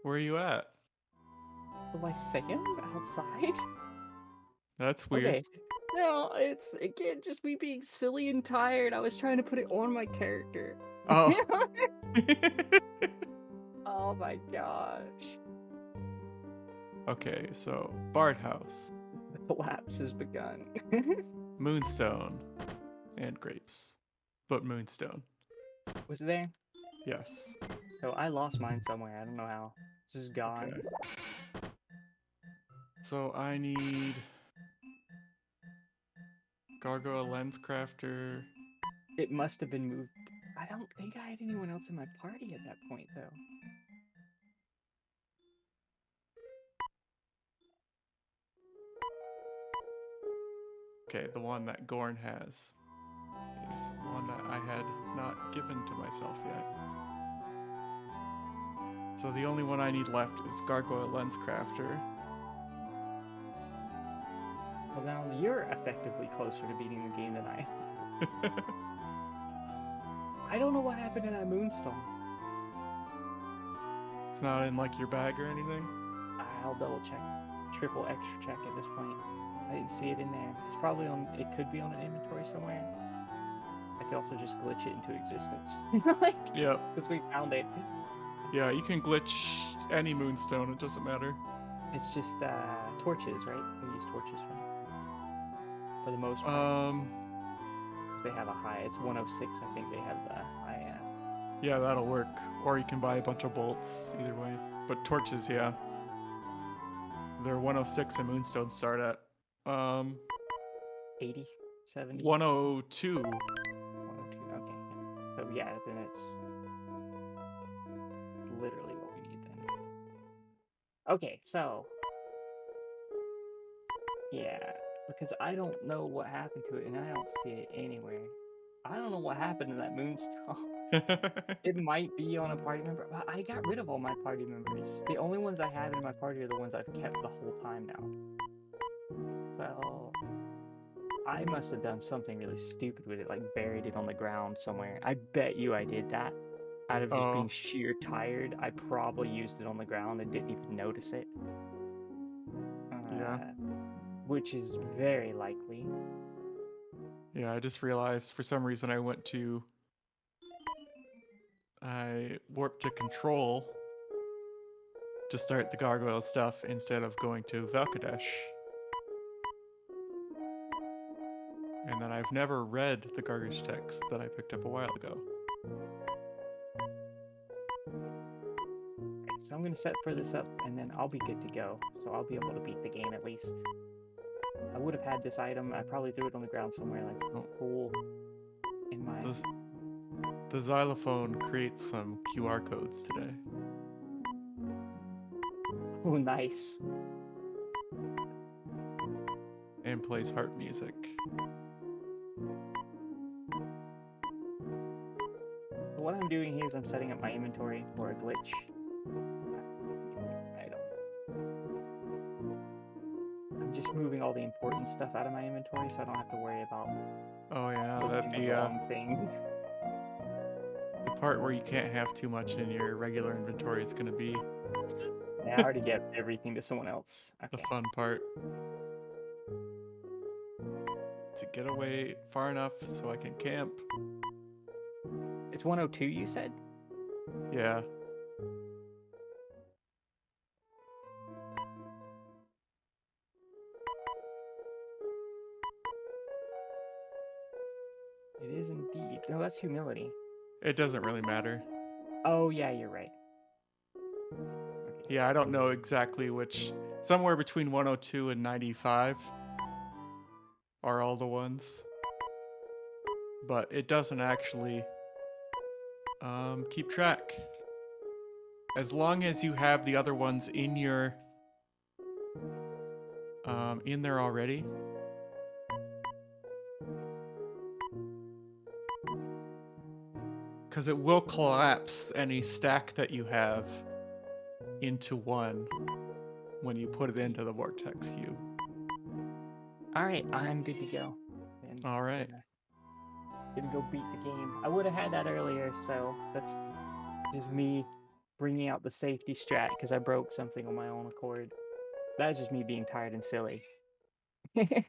Where are you at? The Lyceum outside? That's weird. Okay. No, it can't just be being silly and tired. I was trying to put it on my character. Oh. Oh my gosh. Okay, so Bard House, The collapse has begun. Moonstone, and grapes. But Moonstone. Was it there? Yes. So I lost mine somewhere. I don't know how. This is gone. Okay. So I need Gargoyle Lens Crafter. It must have been moved. I don't think I had anyone else in my party at that point, though. Okay, the one that Gorn has is one that I had not given to myself yet. So the only one I need left is Gargoyle Lens Crafter. Well, now you're effectively closer to beating the game than I am. I don't know what happened in that Moonstone. It's not in like your bag or anything? I'll double check. Triple extra check at this point. I didn't see it in there. It's probably on, it could be on an inventory somewhere. I could also just glitch it into existence. Like, Yep. because we found it. Yeah, you can glitch any Moonstone, it doesn't matter. It's just torches, right? We use torches for the most part. Because they have a high. It's 106, I think they have the high. Yeah, that'll work. Or you can buy a bunch of bolts, either way. But torches, yeah. They're 106 and Moonstone start at 80, 70? 102. 102, okay. Yeah. So yeah, then it's literally what we need then. Okay, so yeah, because I don't know what happened to it and I don't see it anywhere. I don't know what happened to that Moonstone. It might be on a party member, but I got rid of all my party members. The only ones I have in my party are the ones I've kept the whole time now. So I must have done something really stupid with it, like buried it on the ground somewhere. I bet you I did that. Out of just being sheer tired, I probably used it on the ground and didn't even notice it. Yeah. Which is very likely. Yeah, I just realized for some reason I warped to control to start the gargoyle stuff instead of going to Valkadesh. And then I've never read the garbage text that I picked up a while ago. Right, so I'm going to set for this up and then I'll be good to go. So I'll be able to beat the game at least. I would have had this item. I probably threw it on the ground somewhere, like a hole in my... The xylophone creates some QR codes today. Oh, nice. And plays harp music. So what I'm doing here is I'm setting up my inventory for a glitch. I'm just moving all the important stuff out of my inventory so I don't have to worry about the wrong thing. The part where you can't have too much in your regular inventory is going to be... Yeah, I already gave everything to someone else. Okay. The fun part. To get away far enough so I can camp. It's 102, you said? Yeah. It is indeed. No, that's humility. It doesn't really matter. Oh, yeah, you're right. Yeah, I don't know exactly which. Somewhere between 102 and 95. are all the ones. But it doesn't actually keep track. As long as you have the other ones in your in there already. Because it will collapse any stack that you have into one when you put it into the vortex cube. All right, I'm good to go. And All right. gonna go beat the game. I would have had that earlier, so that's just me bringing out the safety strat because I broke something on my own accord. That was just me being tired and silly. Good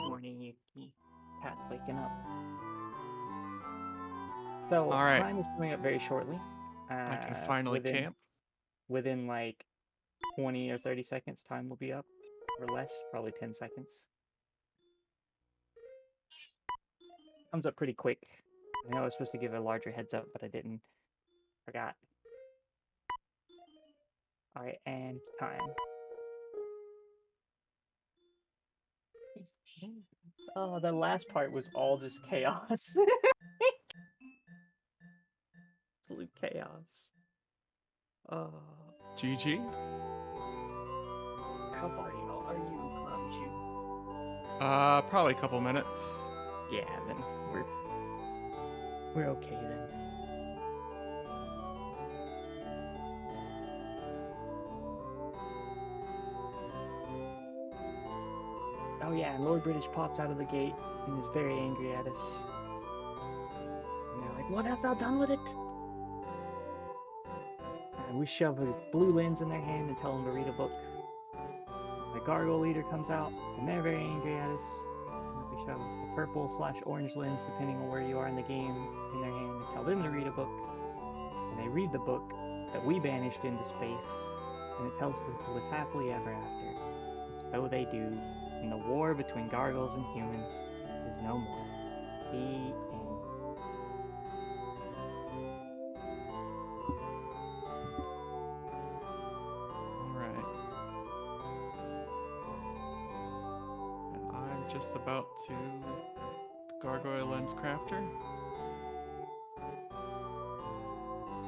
morning, Yuki. Cat's waking up. So All right. time is coming up very shortly. I can finally camp. Within like 20 or 30 seconds, time will be up, or less, probably 10 seconds. Comes up pretty quick. I know I was supposed to give a larger heads up, but I didn't. Forgot. Alright, and time. Oh, the last part was all just chaos. Absolute chaos. Oh. GG. How far are you, Probably a couple minutes. Yeah, then we're okay then. Oh yeah, and Lord British pops out of the gate and is very angry at us. And they're like, "What hast thou done with it?" And we shove a blue lens in their hand and tell them to read a book. The gargoyle leader comes out and they're very angry at us. And we shove a purple/orange lens, depending on where you are in the game, in their hand and tell them to read a book. And they read the book that we banished into space, and it tells them to live happily ever after. And so they do. And the war between gargoyles and humans is no more. The end. Alright. And I'm just about to Gargoyle Lens Crafter.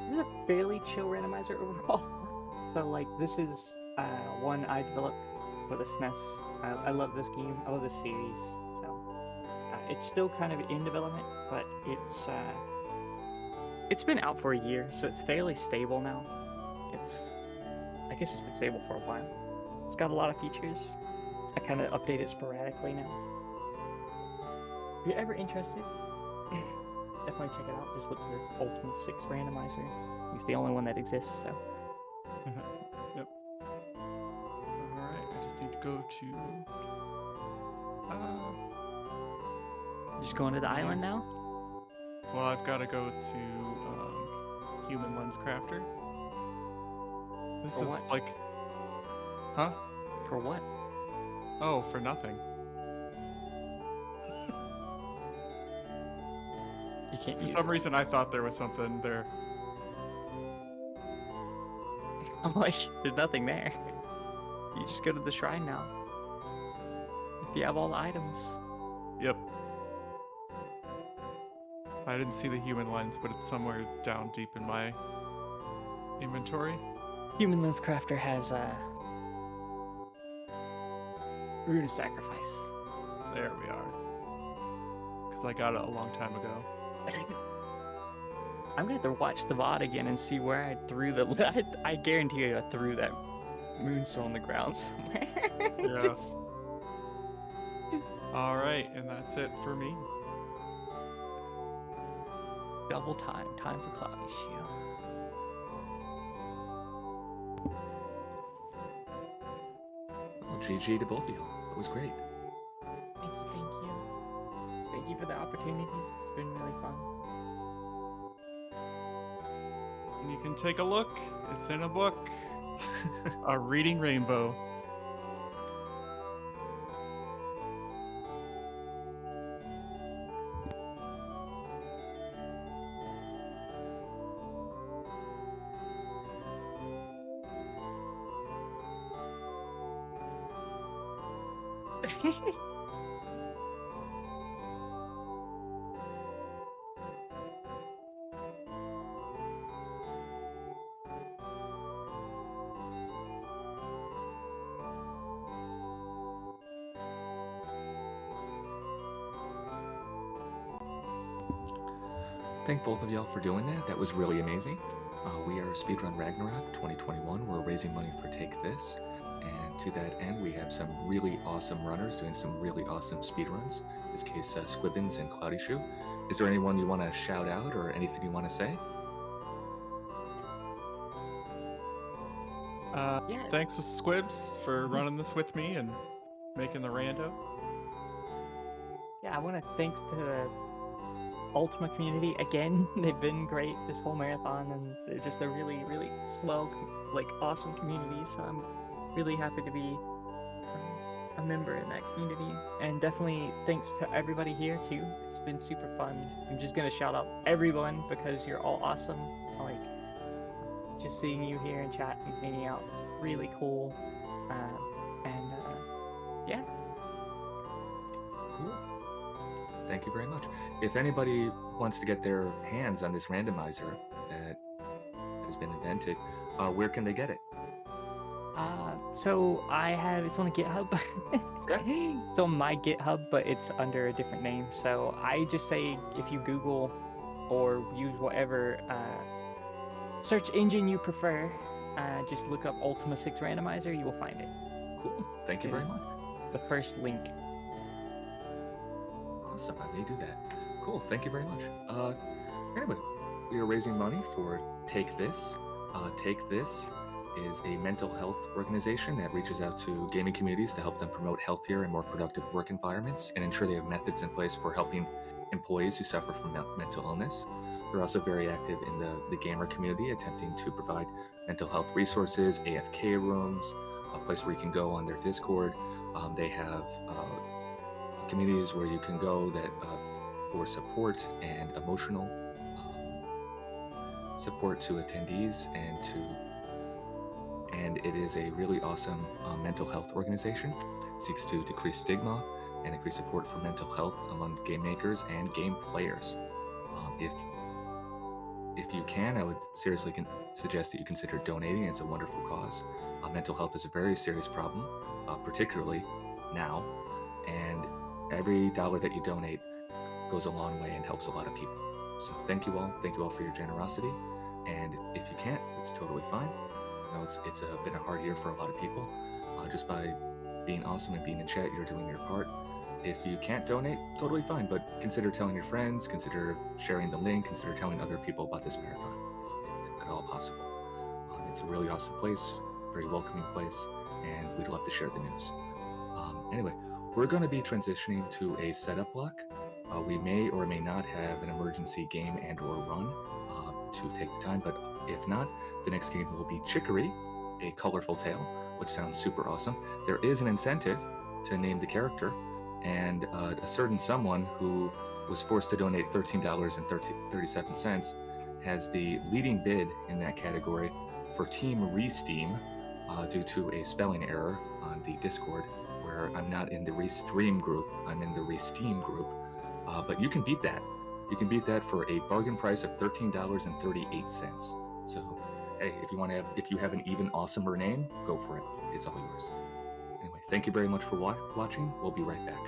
This is a fairly chill randomizer overall. So like this is one I developed for the SNES. I love this game. I love this series. So it's still kind of in development, but it's been out for a year, so it's fairly stable now. I guess it's been stable for a while. It's got a lot of features. I kind of update it sporadically now. If you're ever interested, definitely check it out. Just look for Ultima 6 Randomizer. It's the only one that exists, so. Yep. Alright, I just need to go to... Just going to the island now? Well, I've got to go to Human Lens Crafter. This For is what? like... Huh? For what? Oh, for nothing. You can't For use some it. reason, I thought there was something there. I'm like, there's nothing there. You just go to the shrine now. If you have all the items. Yep. I didn't see the human lens, but it's somewhere down deep in my inventory. Human Lens Crafter has Rune of Sacrifice. There we are. Because I got it a long time ago. I'm gonna have to watch the VOD again and see where I threw the. I guarantee you I threw that moonstone on the ground somewhere. Yeah. Just... Alright, and that's it for me. Double time. Time for cloudyshoe. Well, GG to both of you. It was great. Thank you, thank you. Thank you for the opportunities. It's been really fun. And you can take a look. It's in a book. A Reading Rainbow. Thank both of y'all for doing that. That was really amazing. We are Speedrun Ragnarok 2021. We're raising money for Take This. And to that end, we have some really awesome runners doing some really awesome speedruns. In this case, Squibbons and cloudyshoe. Is there anyone you want to shout out or anything you want to say? Yeah. Thanks to Squibs for running this with me and making the rando. Yeah, I want to thanks to the Ultima community again. They've been great this whole marathon, and they're just a really, really swell, like awesome community. So I'm really happy to be a member in that community, and definitely thanks to everybody here too. It's been super fun. I'm just gonna shout out everyone because you're all awesome. Like just seeing you here and chat and hanging out is really cool. Yeah. Cool. Thank you very much. If anybody wants to get their hands on this randomizer that has been invented, where can they get it? So I have it's on GitHub. Okay. It's on my GitHub, but it's under a different name. So I just say if you Google or use whatever search engine you prefer, just look up Ultima 6 Randomizer, you will find it. Cool. Thank you very much. The first link. Awesome. I may do that. Cool. Thank you very much. Anyway, we are raising money for Take This. Take This is a mental health organization that reaches out to gaming communities to help them promote healthier and more productive work environments and ensure they have methods in place for helping employees who suffer from mental illness. They're also very active in the gamer community, attempting to provide mental health resources, AFK rooms, a place where you can go on their Discord. They have communities where you can go that for support and emotional support to attendees, and it is a really awesome mental health organization. It seeks to decrease stigma and increase support for mental health among game makers and game players. If you can, I would seriously suggest that you consider donating. It's a wonderful cause. Mental health is a very serious problem, particularly now, and every dollar that you donate goes a long way and helps a lot of people. So thank you all. Thank you all for your generosity. And if you can't, it's totally fine. I know it's been a hard year for a lot of people. Just by being awesome and being in chat, you're doing your part. If you can't donate, totally fine, but consider telling your friends, consider sharing the link, consider telling other people about this marathon, if at all possible. It's a really awesome place, very welcoming place, and we'd love to share the news. Anyway, we're going to be transitioning to a setup block. We may or may not have an emergency game and or run to take the time, but if not, the next game will be Chicory, a colorful tale, which sounds super awesome. There is an incentive to name the character, and a certain someone who was forced to donate $13.37 has the leading bid in that category for Team Resteam due to a spelling error on the Discord, where I'm not in the Restream group, I'm in the Resteam group. But you can beat that. You can beat that for a bargain price of $13.38. So, hey, if you have an even awesomer name, go for it. It's all yours. Anyway, thank you very much for watching. We'll be right back.